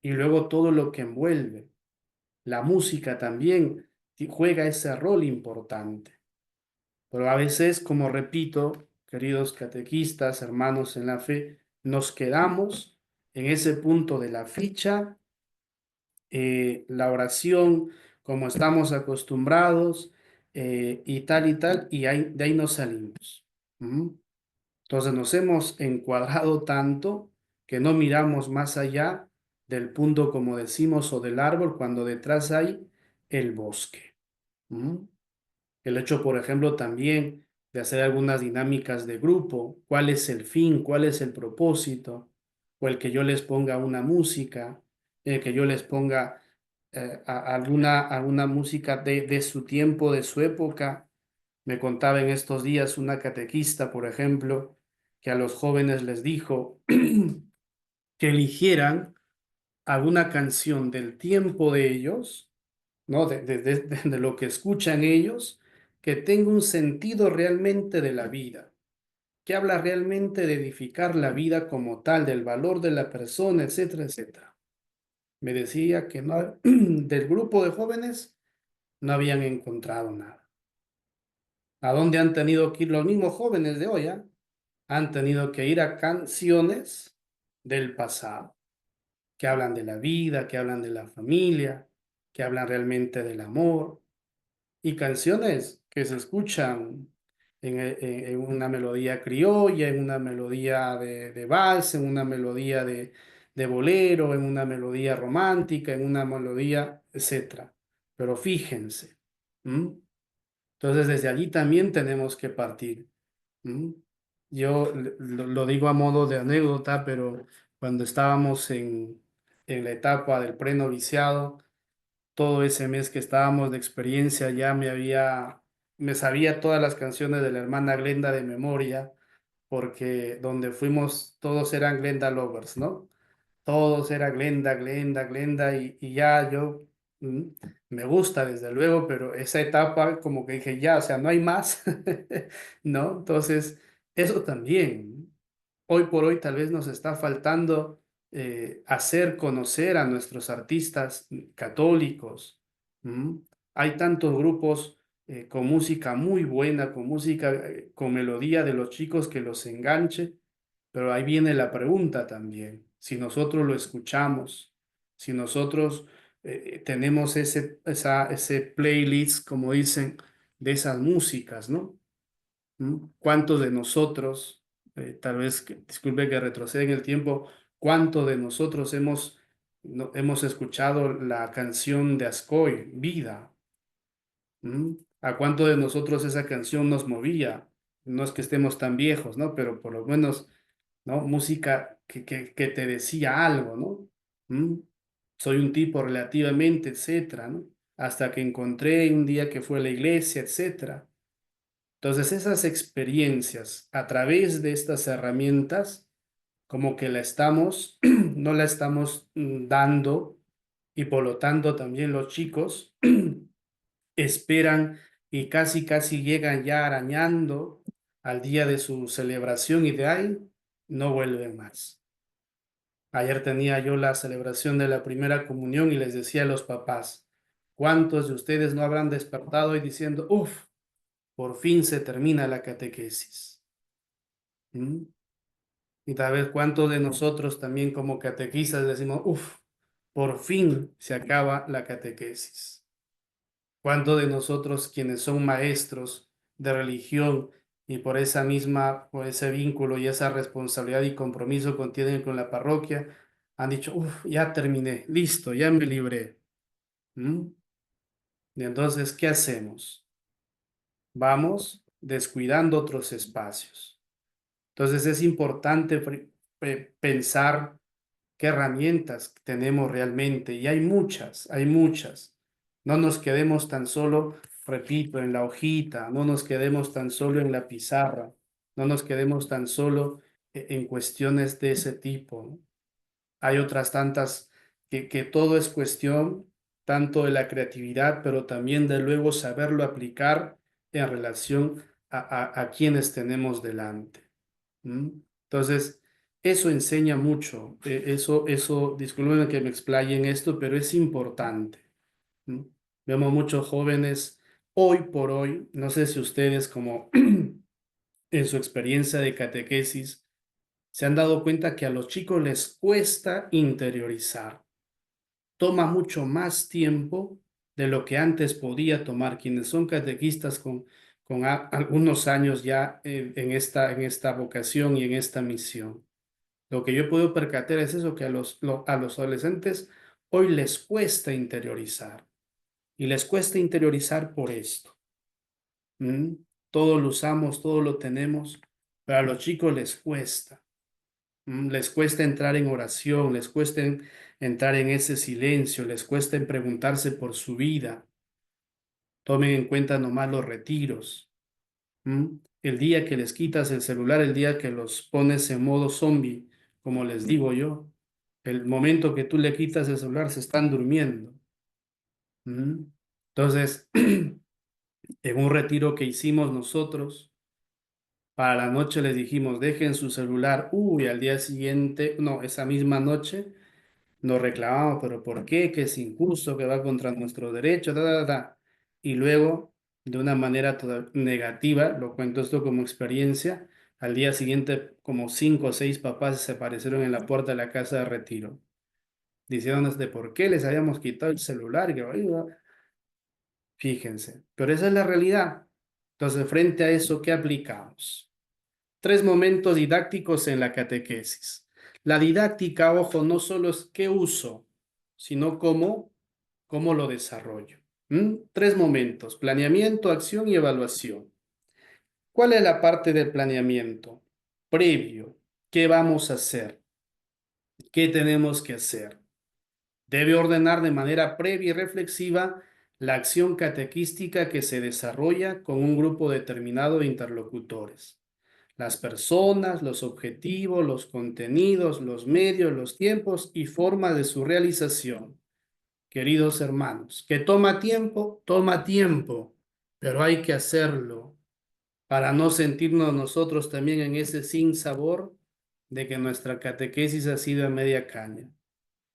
y luego todo lo que envuelve. La música también juega ese rol importante. Pero a veces, como repito, queridos catequistas, hermanos en la fe, nos quedamos en ese punto de la ficha, la oración como estamos acostumbrados y tal, y de ahí nos salimos. ¿Mm? Entonces nos hemos encuadrado tanto que no miramos más allá del punto, como decimos, o del árbol, cuando detrás hay el bosque. ¿Mm? El hecho, por ejemplo, también de hacer algunas dinámicas de grupo, cuál es el fin, cuál es el propósito, o el que yo les ponga una música, el que yo les ponga alguna música de su tiempo, de su época. Me contaba en estos días una catequista, por ejemplo, que a los jóvenes les dijo que eligieran alguna canción del tiempo de ellos, ¿no? De lo que escuchan ellos, que tenga un sentido realmente de la vida, que habla realmente de edificar la vida como tal, del valor de la persona, etcétera, etcétera. Me decía que no, del grupo de jóvenes no habían encontrado nada. ¿A dónde han tenido que ir los mismos jóvenes de hoy? Han tenido que ir a canciones del pasado, que hablan de la vida, que hablan de la familia, que hablan realmente del amor, y canciones que se escuchan en una melodía criolla, en una melodía de vals, en una melodía de bolero, en una melodía romántica, en una melodía, etcétera. Pero fíjense, ¿m? Entonces desde allí también tenemos que partir. ¿M? Yo lo digo a modo de anécdota, pero cuando estábamos en la etapa del prenoviciado, todo ese mes que estábamos de experiencia ya me sabía todas las canciones de la hermana Glenda de memoria, porque donde fuimos todos eran Glenda lovers, ¿no? Todos era Glenda, Glenda, Glenda, y ya yo mm, me gusta desde luego, pero esa etapa como que dije ya, o sea, no hay más, ¿no? Entonces, eso también. Hoy por hoy tal vez nos está faltando hacer conocer a nuestros artistas católicos. ¿M? Hay tantos grupos con música muy buena, con música, con melodía de los chicos que los enganche, pero ahí viene la pregunta también. Si nosotros lo escuchamos, si nosotros tenemos ese playlist, como dicen, de esas músicas, ¿no? ¿Cuántos de nosotros, tal vez, disculpe que retroceda en el tiempo, cuántos de nosotros hemos escuchado la canción de Ascoy, Vida? ¿Mm? ¿A cuánto de nosotros esa canción nos movía? No es que estemos tan viejos, ¿no? Pero por lo menos, ¿no? Música que te decía algo, ¿no? ¿Mm? Soy un tipo relativamente, etcétera, ¿no? Hasta que encontré un día que fue a la iglesia, etcétera. Entonces, esas experiencias a través de estas herramientas, como que no la estamos dando, y por lo tanto también los chicos esperan y casi casi llegan ya arañando al día de su celebración y de ahí no vuelven más. Ayer tenía yo la celebración de la primera comunión y les decía a los papás, ¿cuántos de ustedes no habrán despertado y diciendo, uff, por fin se termina la catequesis? ¿Mm? Y tal vez cuántos de nosotros también como catequistas decimos, uff, por fin se acaba la catequesis. ¿Cuántos de nosotros quienes son maestros de religión y por ese vínculo y esa responsabilidad y compromiso que tienen con la parroquia, han dicho, uff, ya terminé, listo, ya me libré? ¿Mm? Y entonces, ¿qué hacemos? Vamos descuidando otros espacios. Entonces es importante pensar qué herramientas tenemos realmente. Y hay muchas, hay muchas. No nos quedemos tan solo, repito, en la hojita, no nos quedemos tan solo en la pizarra, no nos quedemos tan solo en cuestiones de ese tipo, ¿no? Hay otras tantas que todo es cuestión tanto de la creatividad, pero también de luego saberlo aplicar en relación a quienes tenemos delante. ¿Mm? Entonces, eso enseña mucho. Disculpen que me explaye en esto, pero es importante. ¿Mm? Vemos muchos jóvenes hoy por hoy, no sé si ustedes como en su experiencia de catequesis se han dado cuenta que a los chicos les cuesta interiorizar. Toma mucho más tiempo de lo que antes podía tomar quienes son catequistas con algunos años ya en esta vocación y en esta misión. Lo que yo puedo percatar es eso, que a los adolescentes hoy les cuesta interiorizar. Y les cuesta interiorizar por esto. ¿Mm? Todo lo usamos, todo lo tenemos, pero a los chicos les cuesta. Les cuesta entrar en oración, les cuesta entrar en ese silencio, les cuesta en preguntarse por su vida. Tomen en cuenta nomás los retiros. El día que les quitas el celular, el día que los pones en modo zombie, como les digo yo, el momento que tú le quitas el celular se están durmiendo. ¿Mm? Entonces, en un retiro que hicimos nosotros, para la noche les dijimos, dejen su celular. Uy, al día siguiente, no, esa misma noche nos reclamamos, pero ¿por qué? Que es injusto, que va contra nuestros derechos, ta, ta, ta, ta. Y luego, de una manera toda negativa, lo cuento esto como experiencia, al día siguiente como 5 o 6 papás se aparecieron en la puerta de la casa de retiro, diciéndonos de por qué les habíamos quitado el celular, que oiga, fíjense, pero esa es la realidad. Entonces, frente a eso, ¿qué aplicamos? 3 momentos didácticos en la catequesis. La didáctica, ojo, no solo es qué uso, sino cómo lo desarrollo. 3 momentos: planeamiento, acción y evaluación. ¿Cuál es la parte del planeamiento? Previo. ¿Qué vamos a hacer? ¿Qué tenemos que hacer? Debe ordenar de manera previa y reflexiva la acción catequística que se desarrolla con un grupo determinado de interlocutores: las personas, los objetivos, los contenidos, los medios, los tiempos y forma de su realización. Queridos hermanos, que toma tiempo, pero hay que hacerlo para no sentirnos nosotros también en ese sinsabor de que nuestra catequesis ha sido a media caña.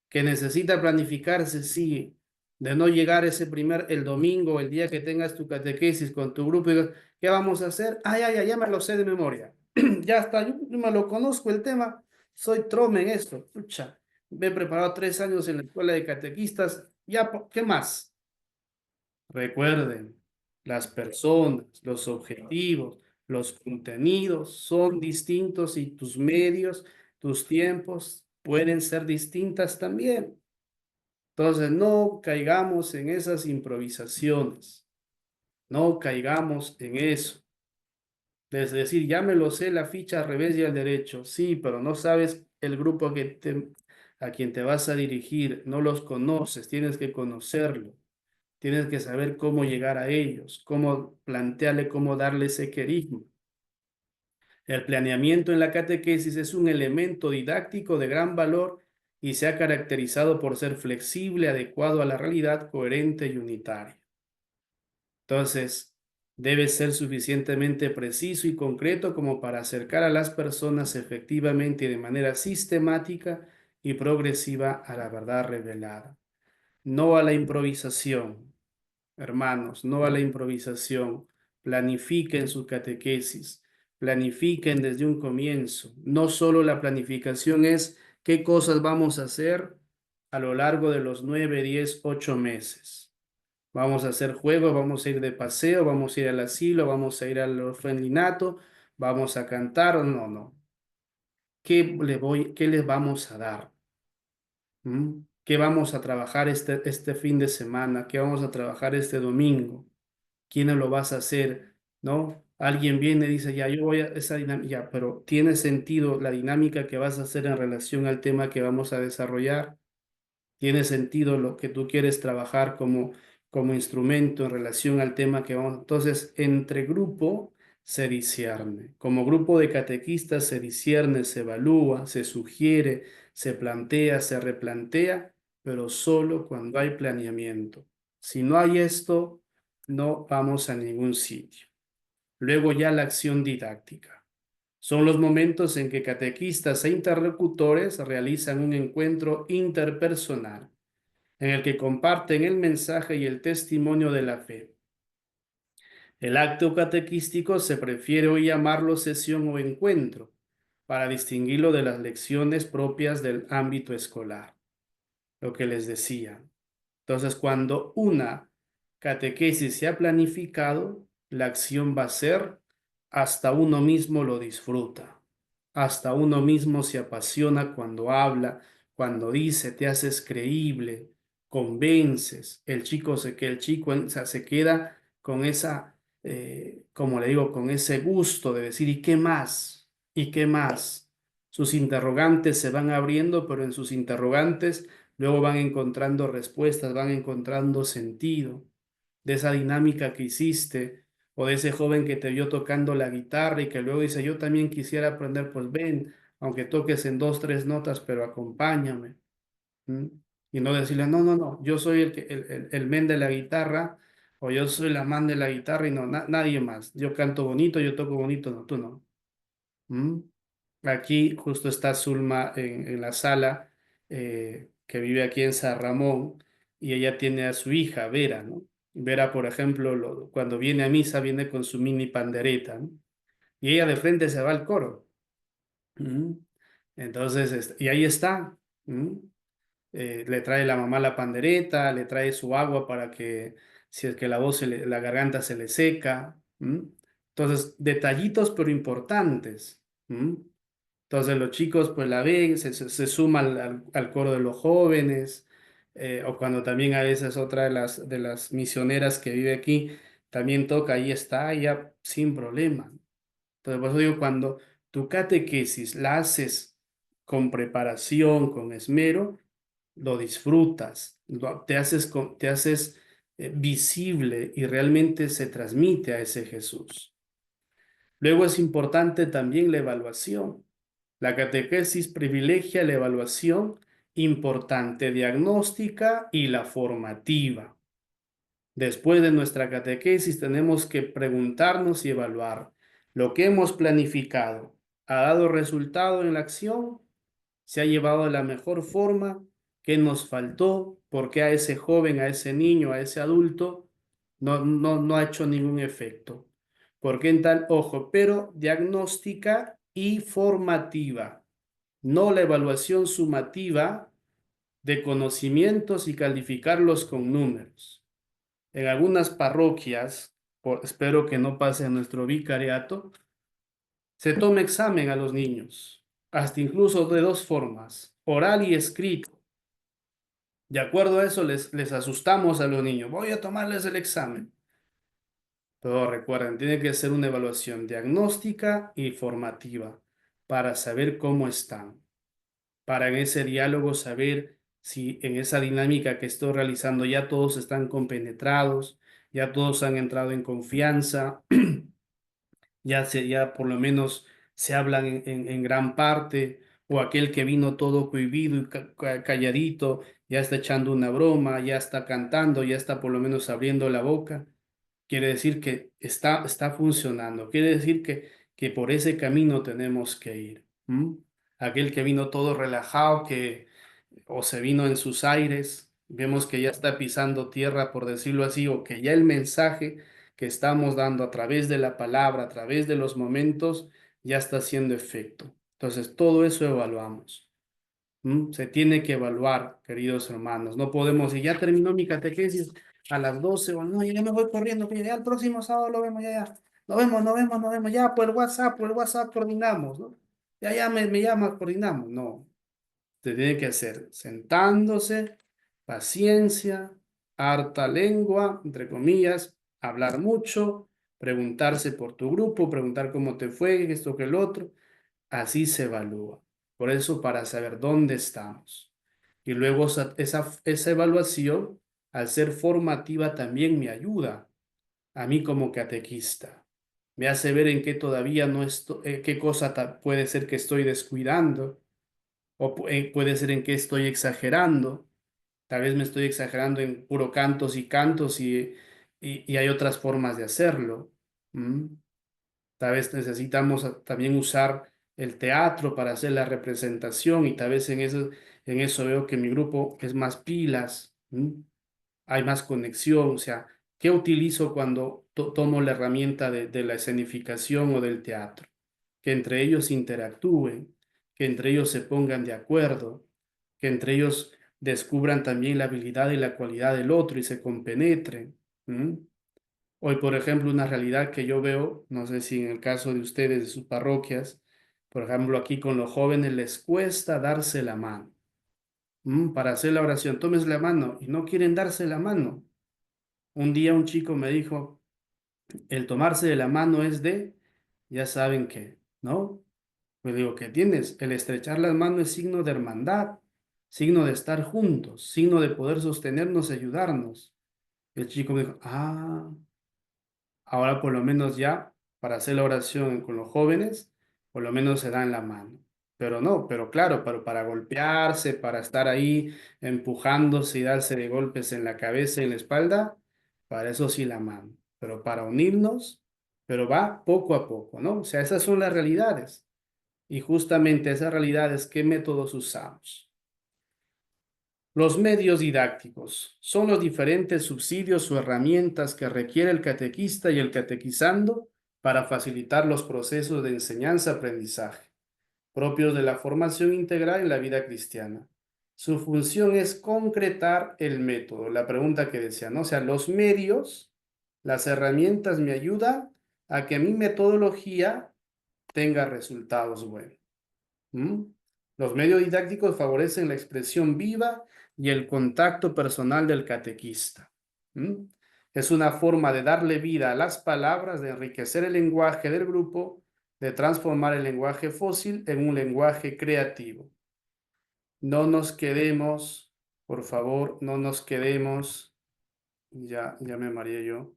Que necesita planificarse, sí, de no llegar el domingo, el día que tengas tu catequesis con tu grupo y digas, ¿qué vamos a hacer? Ay, ay, ay, ya me lo sé de memoria. Ya está, yo me lo conozco el tema, soy trome en esto. Pucha, me he preparado 3 años en la escuela de catequistas, ya, ¿qué más? Recuerden, las personas, los objetivos, los contenidos son distintos y tus medios, tus tiempos pueden ser distintas también. Entonces, no caigamos en esas improvisaciones, no caigamos en eso. Es decir, ya me lo sé la ficha al revés y al derecho, sí, pero no sabes el grupo a quien te vas a dirigir, no los conoces, tienes que conocerlo, tienes que saber cómo llegar a ellos, cómo plantearle, cómo darle ese querigma. El planeamiento en la catequesis es un elemento didáctico de gran valor y se ha caracterizado por ser flexible, adecuado a la realidad, coherente y unitario. Entonces, debe ser suficientemente preciso y concreto como para acercar a las personas efectivamente y de manera sistemática y progresiva a la verdad revelada. No a la improvisación, hermanos, no a la improvisación. Planifiquen su catequesis, planifiquen desde un comienzo. No solo la planificación es qué cosas vamos a hacer a lo largo de los 9, 10, 8 meses. Vamos a hacer juegos, vamos a ir de paseo, vamos a ir al asilo, vamos a ir al orfelinato, vamos a cantar. No, no. ¿Qué les vamos a dar? ¿Qué vamos a trabajar este fin de semana? ¿Qué vamos a trabajar este domingo? ¿Quién lo vas a hacer? ¿No? Alguien viene y dice, ya, yo voy a esa dinámica, ya, pero ¿tiene sentido la dinámica que vas a hacer en relación al tema que vamos a desarrollar? ¿Tiene sentido lo que tú quieres trabajar como instrumento en relación al tema que vamos? Entonces, entre grupo se discierne. Como grupo de catequistas se discierne, se evalúa, se sugiere, se plantea, se replantea, pero solo cuando hay planeamiento. Si no hay esto, no vamos a ningún sitio. Luego ya la acción didáctica. Son los momentos en que catequistas e interlocutores realizan un encuentro interpersonal en el que comparten el mensaje y el testimonio de la fe. El acto catequístico se prefiere hoy llamarlo sesión o encuentro, para distinguirlo de las lecciones propias del ámbito escolar, lo que les decía. Entonces, cuando una catequesis se ha planificado, la acción va a ser hasta uno mismo lo disfruta, hasta uno mismo se apasiona cuando habla, cuando dice, te haces creíble, convences, que el chico o sea, se queda con esa, como le digo, con ese gusto de decir, ¿y qué más? ¿Y qué más? Sus interrogantes se van abriendo, pero en sus interrogantes luego van encontrando respuestas, van encontrando sentido de esa dinámica que hiciste o de ese joven que te vio tocando la guitarra y que luego dice, yo también quisiera aprender, pues ven, aunque toques en dos, tres notas, pero acompáñame. ¿M? Y no decirle, no, no, no, yo soy el men de la guitarra o yo soy la man de la guitarra y no, nadie más. Yo canto bonito, yo toco bonito, no, tú no. ¿Mm? Aquí justo está Zulma en la sala, que vive aquí en San Ramón, y ella tiene a su hija, Vera, ¿no? Vera, por ejemplo, cuando viene a misa, viene con su mini pandereta, ¿no? Y ella de frente se va al coro. ¿Mm? Entonces, y ahí está. ¿Mm? Le trae la mamá la pandereta, le trae su agua para que, si es que la voz, la garganta se le seca. ¿Mm? Entonces, detallitos pero importantes. ¿Mm? Entonces los chicos pues la ven, se suman al coro de los jóvenes, o cuando también a veces otra de las misioneras que vive aquí también toca, ahí está, ella sin problema. Entonces por eso digo, cuando tu catequesis la haces con preparación, con esmero, lo disfrutas, te haces visible y realmente se transmite a ese Jesús. Luego es importante también la evaluación. La catequesis privilegia la evaluación importante diagnóstica y la formativa. Después de nuestra catequesis tenemos que preguntarnos y evaluar. ¿Lo que hemos planificado ha dado resultado en la acción? ¿Se ha llevado de la mejor forma? ¿Qué nos faltó? ¿Por qué a ese joven, a ese niño, a ese adulto no ha hecho ningún efecto? ¿Por qué en tal ojo? Pero diagnóstica y formativa, no la evaluación sumativa de conocimientos y calificarlos con números. En algunas parroquias, espero que no pase en nuestro vicariato, se toma examen a los niños, hasta incluso de dos formas, oral y escrito. De acuerdo a eso, les asustamos a los niños. Voy a tomarles el examen. Pero recuerden, tiene que ser una evaluación diagnóstica y formativa para saber cómo están, para en ese diálogo saber si en esa dinámica que estoy realizando ya todos están compenetrados, ya todos han entrado en confianza, ya por lo menos se hablan en gran parte, o aquel que vino todo cohibido y calladito, ya está echando una broma, ya está cantando, ya está por lo menos abriendo la boca. Quiere decir que está funcionando, quiere decir que por ese camino tenemos que ir. ¿M? Aquel que vino todo relajado, o se vino en sus aires, vemos que ya está pisando tierra, por decirlo así, o que ya el mensaje que estamos dando a través de la palabra, a través de los momentos, ya está haciendo efecto. Entonces, todo eso evaluamos. Se tiene que evaluar, queridos hermanos. No podemos, si ya terminó mi catequesis a las 12 o no, ya me voy corriendo, que ya el próximo sábado lo vemos, ya, ya. Nos vemos, ya por el WhatsApp coordinamos, ¿no? Ya me llamas, coordinamos. No, se tiene que hacer sentándose, paciencia, harta lengua, entre comillas, hablar mucho, Preguntarse por tu grupo, preguntar cómo te fue, esto que el otro. Así se evalúa. Por eso, para saber dónde estamos. Y luego esa evaluación, al ser formativa, también me ayuda a mí como catequista. Me hace ver en qué todavía no estoy, qué cosa puede ser que estoy descuidando, o puede ser en qué estoy exagerando. Tal vez me estoy exagerando en puro cantos y cantos y hay otras formas de hacerlo. ¿Mm? Tal vez necesitamos también usar el teatro para hacer la representación y tal vez en eso veo que mi grupo es más pilas. ¿Mm? Hay más conexión, o sea, ¿qué utilizo cuando tomo la herramienta de la escenificación o del teatro? Que entre ellos interactúen, que entre ellos se pongan de acuerdo, que entre ellos descubran también la habilidad y la cualidad del otro y se compenetren. ¿Mm? Hoy, por ejemplo, una realidad que yo veo, no sé si en el caso de ustedes, de sus parroquias, por ejemplo, aquí con los jóvenes les cuesta darse la mano. Para hacer la oración, tomes la mano y no quieren darse la mano. Un día un chico me dijo, el tomarse de la mano es de, ya saben qué, ¿no? Pues digo, ¿qué tienes? El estrechar las manos es signo de hermandad, signo de estar juntos, signo de poder sostenernos y ayudarnos. El chico me dijo, ahora por lo menos ya, para hacer la oración con los jóvenes, por lo menos se dan la mano. Pero no, pero claro, pero para golpearse, para estar ahí empujándose y darse de golpes en la cabeza y en la espalda, para eso sí la mano. Pero para unirnos, pero va poco a poco, ¿no? O sea, esas son las realidades. Y justamente esas realidades, ¿qué métodos usamos? Los medios didácticos son los diferentes subsidios o herramientas que requiere el catequista y el catequizando para facilitar los procesos de enseñanza-aprendizaje propios de la formación integral en la vida cristiana. Su función es concretar el método, la pregunta que decía, ¿no? O sea, los medios, las herramientas me ayudan a que mi metodología tenga resultados buenos. ¿Mm? Los medios didácticos favorecen la expresión viva y el contacto personal del catequista. ¿Mm? Es una forma de darle vida a las palabras, de enriquecer el lenguaje del grupo, de transformar el lenguaje fósil en un lenguaje creativo. No nos quedemos, por favor, no nos quedemos, ya me mareé yo,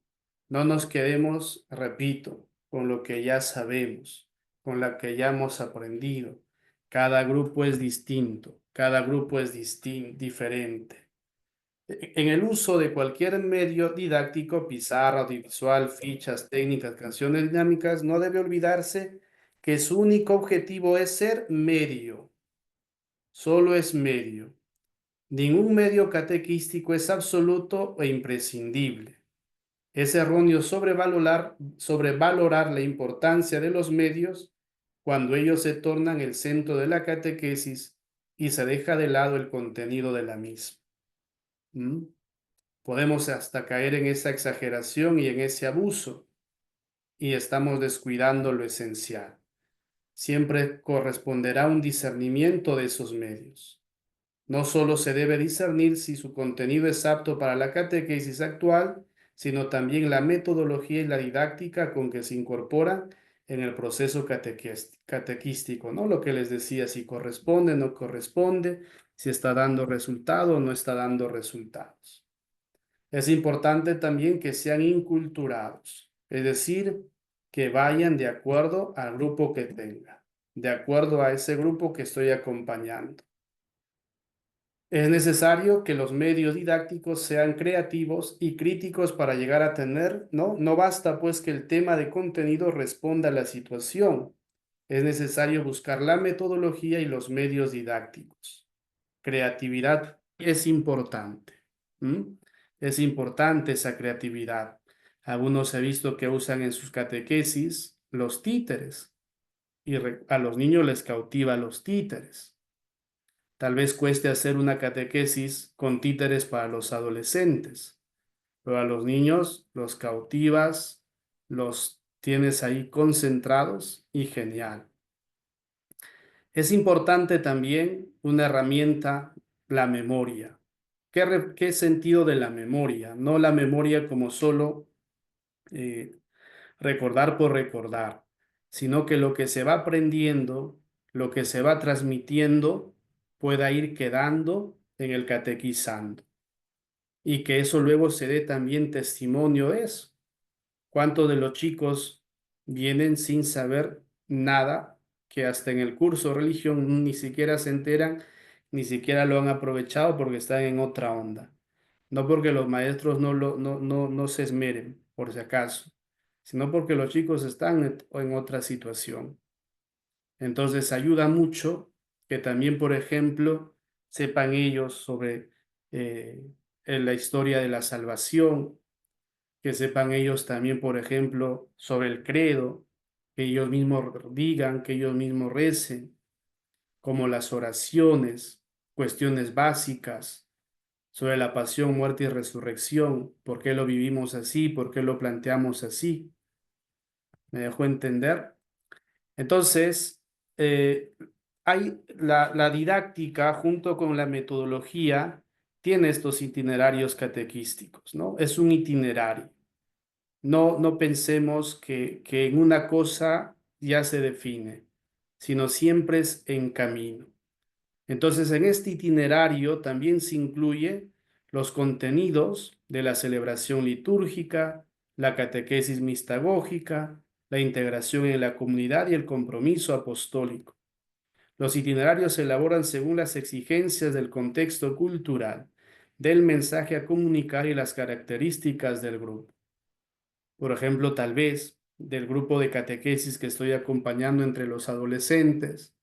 no nos quedemos, repito, con lo que ya sabemos, con lo que ya hemos aprendido. Cada grupo es distinto, cada grupo es diferente. En el uso de cualquier medio didáctico, pizarra, audiovisual, fichas, técnicas, canciones dinámicas, no debe olvidarse que su único objetivo es ser medio, solo es medio. Ningún medio catequístico es absoluto e imprescindible. Es erróneo sobrevalorar la importancia de los medios cuando ellos se tornan el centro de la catequesis y se deja de lado el contenido de la misma. ¿Mm? Podemos hasta caer en esa exageración y en ese abuso y estamos descuidando lo esencial. Siempre corresponderá un discernimiento de esos medios. No solo se debe discernir si su contenido es apto para la catequesis actual, sino también la metodología y la didáctica con que se incorporan en el proceso catequístico, ¿no? Lo que les decía, si corresponde, no corresponde, si está dando resultado o no está dando resultados. Es importante también que sean inculturados, es decir, que vayan de acuerdo al grupo que tenga, de acuerdo a ese grupo que estoy acompañando. Es necesario que los medios didácticos sean creativos y críticos para llegar a tener, ¿no? No basta pues que el tema de contenido responda a la situación. Es necesario buscar la metodología y los medios didácticos. Creatividad es importante. ¿M? Es importante esa creatividad. Algunos he visto que usan en sus catequesis los títeres y a los niños les cautiva los títeres. Tal vez cueste hacer una catequesis con títeres para los adolescentes, pero a los niños los cautivas, los tienes ahí concentrados y genial. Es importante también una herramienta, la memoria. ¿Qué sentido de la memoria? No la memoria como solo recordar por recordar, sino que lo que se va aprendiendo, lo que se va transmitiendo, pueda ir quedando en el catequizando y que eso luego se dé también testimonio de eso. ¿Cuántos de los chicos vienen sin saber nada, que hasta en el curso de religión ni siquiera se enteran, ni siquiera lo han aprovechado porque están en otra onda? No porque los maestros no se esmeren, por si acaso, sino porque los chicos están en otra situación. Entonces ayuda mucho que también, por ejemplo, sepan ellos sobre la historia de la salvación, que sepan ellos también, por ejemplo, sobre el credo, que ellos mismos digan, que ellos mismos recen, como las oraciones, cuestiones básicas sobre la pasión, muerte y resurrección, por qué lo vivimos así, por qué lo planteamos así. ¿Me dejó entender? Entonces, hay la didáctica junto con la metodología, tiene estos itinerarios catequísticos, ¿no? Es un itinerario. No pensemos que en una cosa ya se define, sino siempre es en camino. Entonces, en este itinerario también se incluye los contenidos de la celebración litúrgica, la catequesis mistagógica, la integración en la comunidad y el compromiso apostólico. Los itinerarios se elaboran según las exigencias del contexto cultural, del mensaje a comunicar y las características del grupo. Por ejemplo, tal vez del grupo de catequesis que estoy acompañando entre los adolescentes,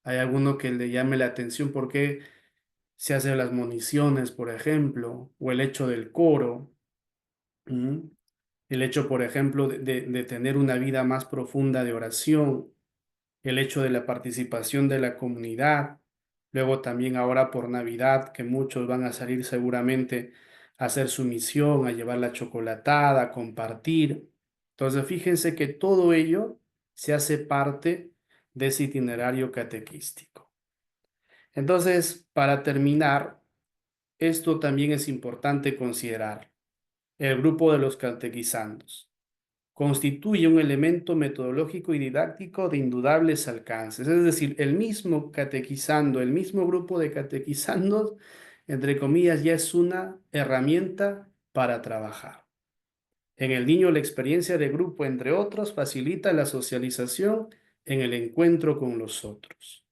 hay alguno que le llame la atención porque se hacen las moniciones, por ejemplo, o el hecho del coro, ¿m? El hecho, por ejemplo, de tener una vida más profunda de oración, el hecho de la participación de la comunidad, luego también ahora por Navidad, que muchos van a salir seguramente a hacer su misión, a llevar la chocolatada, a compartir. Entonces, fíjense que todo ello se hace parte de ese itinerario catequístico. Entonces, para terminar, esto también es importante considerar. El grupo de los catequizandos constituye un elemento metodológico y didáctico de indudables alcances. Es decir, el mismo catequizando, el mismo grupo de catequizandos, entre comillas, ya es una herramienta para trabajar. En el niño, la experiencia de grupo, entre otros, facilita la socialización en el encuentro con los otros.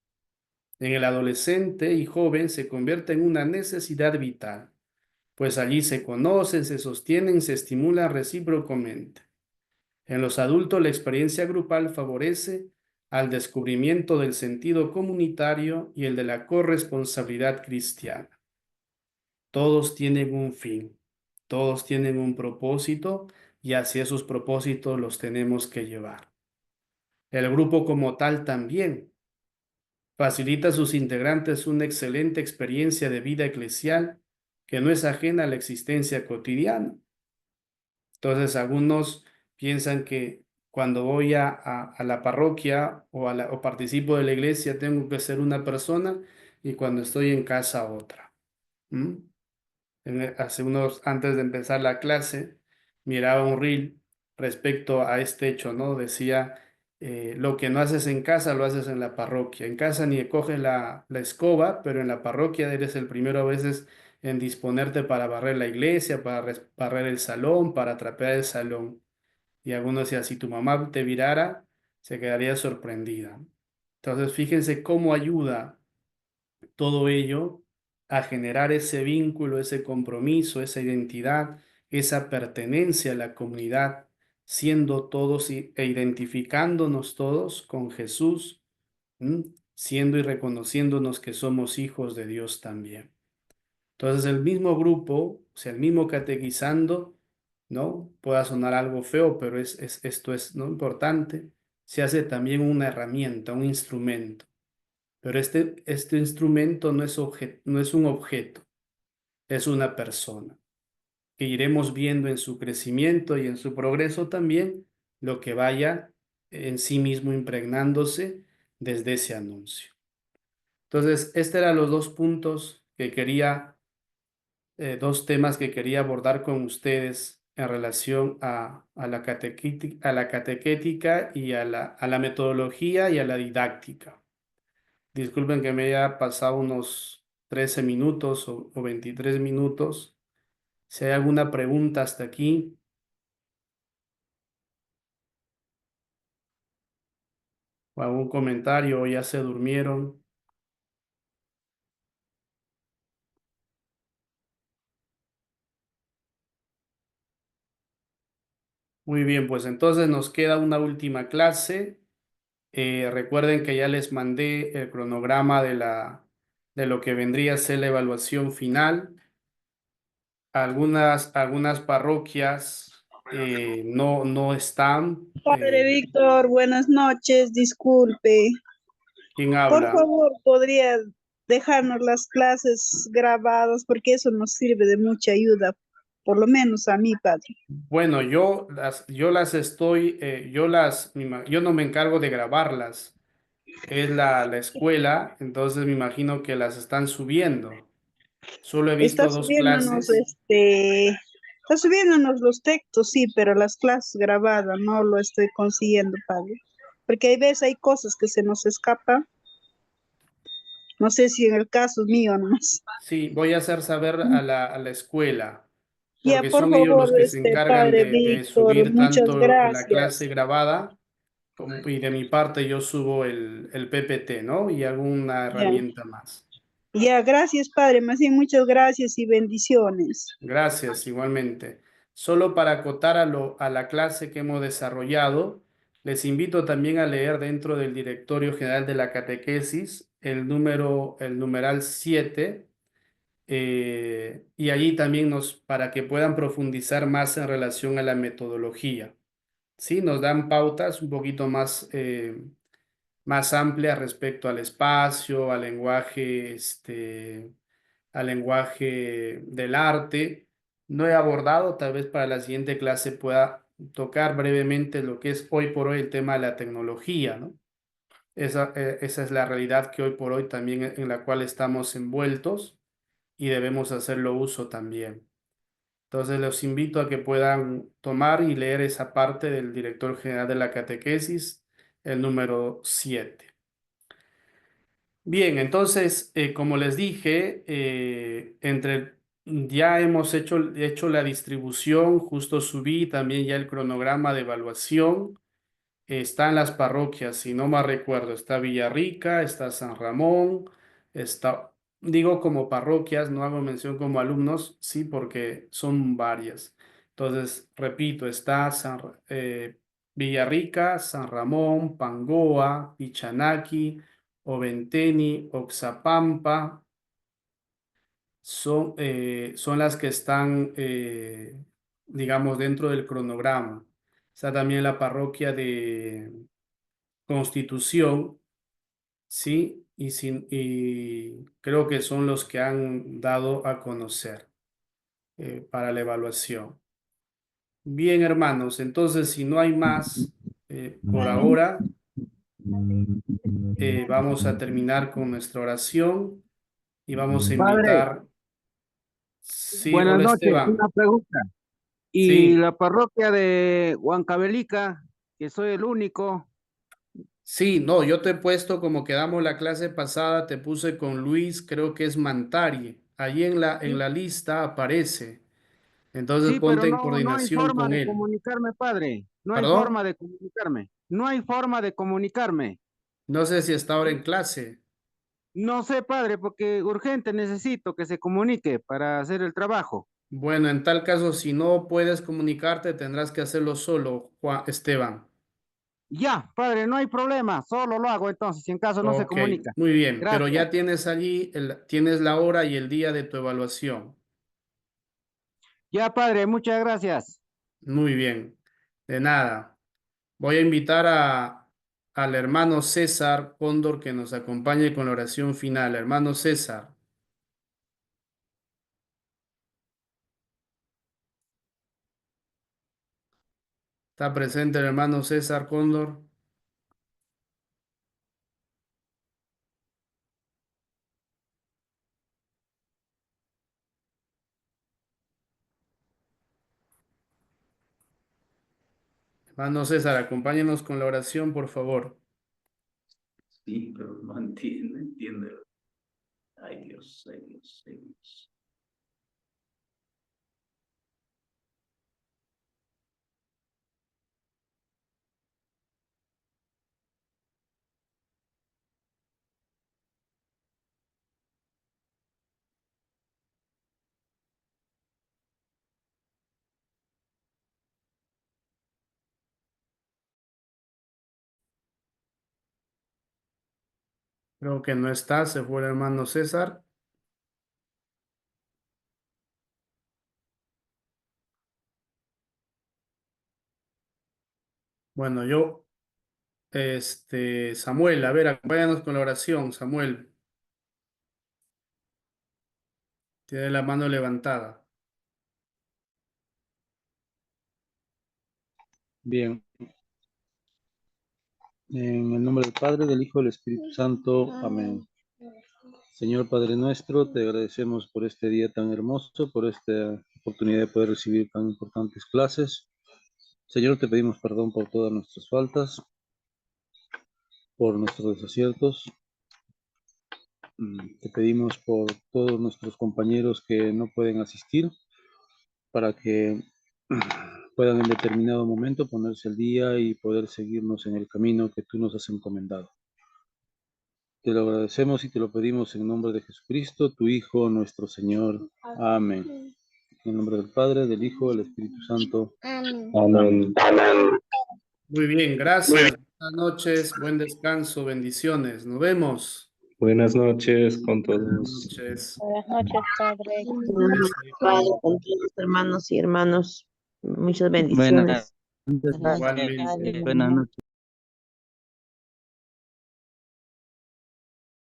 En el adolescente y joven se convierte en una necesidad vital, pues allí se conocen, se sostienen, se estimulan recíprocamente. En los adultos, la experiencia grupal favorece al descubrimiento del sentido comunitario y el de la corresponsabilidad cristiana. Todos tienen un fin, todos tienen un propósito y hacia esos propósitos los tenemos que llevar. El grupo como tal también facilita a sus integrantes una excelente experiencia de vida eclesial que no es ajena a la existencia cotidiana. Entonces, algunos piensan que cuando voy a la parroquia o participo de la iglesia tengo que ser una persona y cuando estoy en casa otra. ¿Mm? Hace unos, antes de empezar la clase, miraba un reel respecto a este hecho, ¿no? Decía, lo que no haces en casa lo haces en la parroquia. En casa ni coges la escoba, pero en la parroquia eres el primero a veces en disponerte para barrer la iglesia, para barrer el salón, para trapear el salón. Y algunos decían, si tu mamá te virara, se quedaría sorprendida. Entonces, fíjense cómo ayuda todo ello a generar ese vínculo, ese compromiso, esa identidad, esa pertenencia a la comunidad, siendo todos e identificándonos todos con Jesús, ¿m? Siendo y reconociéndonos que somos hijos de Dios también. Entonces el mismo grupo, o sea, el mismo catequizando, ¿no? Pueda sonar algo feo, pero esto es, ¿no? Importante. Se hace también una herramienta, un instrumento. Pero este instrumento no es un objeto, es una persona, que iremos viendo en su crecimiento y en su progreso también lo que vaya en sí mismo impregnándose desde ese anuncio. Entonces, estos eran los dos puntos que quería, dos temas que quería abordar con ustedes en relación a la catequética y a la metodología y a la didáctica. Disculpen que me haya pasado unos 13 minutos o 23 minutos. Si hay alguna pregunta hasta aquí o algún comentario o ya se durmieron. Muy bien, pues entonces nos queda una última clase. Recuerden que ya les mandé el cronograma de lo que vendría a ser la evaluación final. Algunas parroquias no están. Padre Víctor, buenas noches, disculpe. ¿Quién Por habla? favor, ¿podría dejarnos las clases grabadas? Porque eso nos sirve de mucha ayuda, por lo menos a mí, padre. Bueno, yo las estoy, yo no me encargo de grabarlas, es la escuela, entonces me imagino que las están subiendo. Solo he Está visto dos subiéndonos, clases. está subiéndonos los textos, sí, pero las clases grabadas no lo estoy consiguiendo, padre. Porque hay veces hay cosas que se nos escapan. No sé si en el caso mío nomás. Sí, voy a hacer saber a la escuela, Ya, porque por son ellos favor, los que se encargan padre de Víctor, subir muchas tanto la clase gracias. grabada y de mi parte yo subo el PPT, ¿no? Y alguna Ya. herramienta más. Ya, gracias, Padre. Más bien, muchas gracias y bendiciones. Gracias, igualmente. Solo para acotar a la clase que hemos desarrollado, les invito también a leer dentro del Directorio General de la Catequesis el numeral 7, y allí también para que puedan profundizar más en relación a la metodología. Sí, nos dan pautas un poquito más amplias respecto al espacio, al lenguaje del arte. No he abordado, tal vez para la siguiente clase pueda tocar brevemente lo que es hoy por hoy el tema de la tecnología, ¿no? Esa es la realidad que hoy por hoy también en la cual estamos envueltos y debemos hacerlo uso también. Entonces los invito a que puedan tomar y leer esa parte del director general de la catequesis, el número 7. Bien, entonces, como les dije, ya hemos hecho la distribución, justo subí también ya el cronograma de evaluación. Están las parroquias, si no mal recuerdo, está Villarrica, está San Ramón, digo como parroquias, no hago mención como alumnos, sí, porque son varias. Entonces, repito, está Villarrica, San Ramón, Pangoa, Pichanaki, Oventeni, Oxapampa, son las que están, digamos, dentro del cronograma. Está también la parroquia de Constitución, ¿sí? Y creo que son los que han dado a conocer para la evaluación. Bien, hermanos, entonces si no hay más por ahora, vamos a terminar con nuestra oración y vamos a Padre, invitar, sí, buenas hola noches. Esteban, Una pregunta. Y sí. la parroquia de Huancavelica, que soy el único. Sí, no, yo te he puesto como quedamos la clase pasada, te puse con Luis, creo que es Mantari. Allí en Sí, la lista aparece. Entonces sí, pero ponte en no hay coordinación forma con de él. comunicarme, padre. No hay ¿Perdón? forma de comunicarme. No hay forma de comunicarme. No sé si está ahora en clase. No sé, padre, porque urgente necesito que se comunique para hacer el trabajo. Bueno, en tal caso, si no puedes comunicarte, tendrás que hacerlo solo, Juan Esteban. Ya, padre, no hay problema. Solo lo hago entonces, si en caso no se Ok, comunica. muy bien, pero Gracias. ya tienes allí, tienes la hora y el día de tu evaluación. Ya, padre, muchas gracias. Muy bien, de nada. Voy a invitar al hermano César Cóndor que nos acompañe con la oración final. Hermano César, ¿está presente el hermano César Cóndor? Hermano César, acompáñenos con la oración, por favor. Sí, pero no entiende, entiende. Ay Dios, ay Dios, ay Dios. Creo que no está, se fue el hermano César. Bueno, Samuel, a ver, acompáñanos con la oración, Samuel. Tiene la mano levantada. Bien, en el nombre del Padre, del Hijo y del Espíritu Santo. Amén. Señor Padre nuestro, te agradecemos por este día tan hermoso, por esta oportunidad de poder recibir tan importantes clases. Señor, te pedimos perdón por todas nuestras faltas, por nuestros desaciertos. Te pedimos por todos nuestros compañeros que no pueden asistir, para que puedan en determinado momento ponerse al día y poder seguirnos en el camino que tú nos has encomendado. Te lo agradecemos y te lo pedimos en nombre de Jesucristo, tu Hijo, nuestro Señor. Amén. En nombre del Padre, del Hijo, del Espíritu Santo. Amén. Muy bien, gracias. Buenas noches, buen descanso, bendiciones. Nos vemos. Buenas noches con Buenas todos. noches. Buenas noches, Padre. Padre, con todos hermanos y hermanos, muchas bendiciones. Igualmente. Padre. Buenas noches.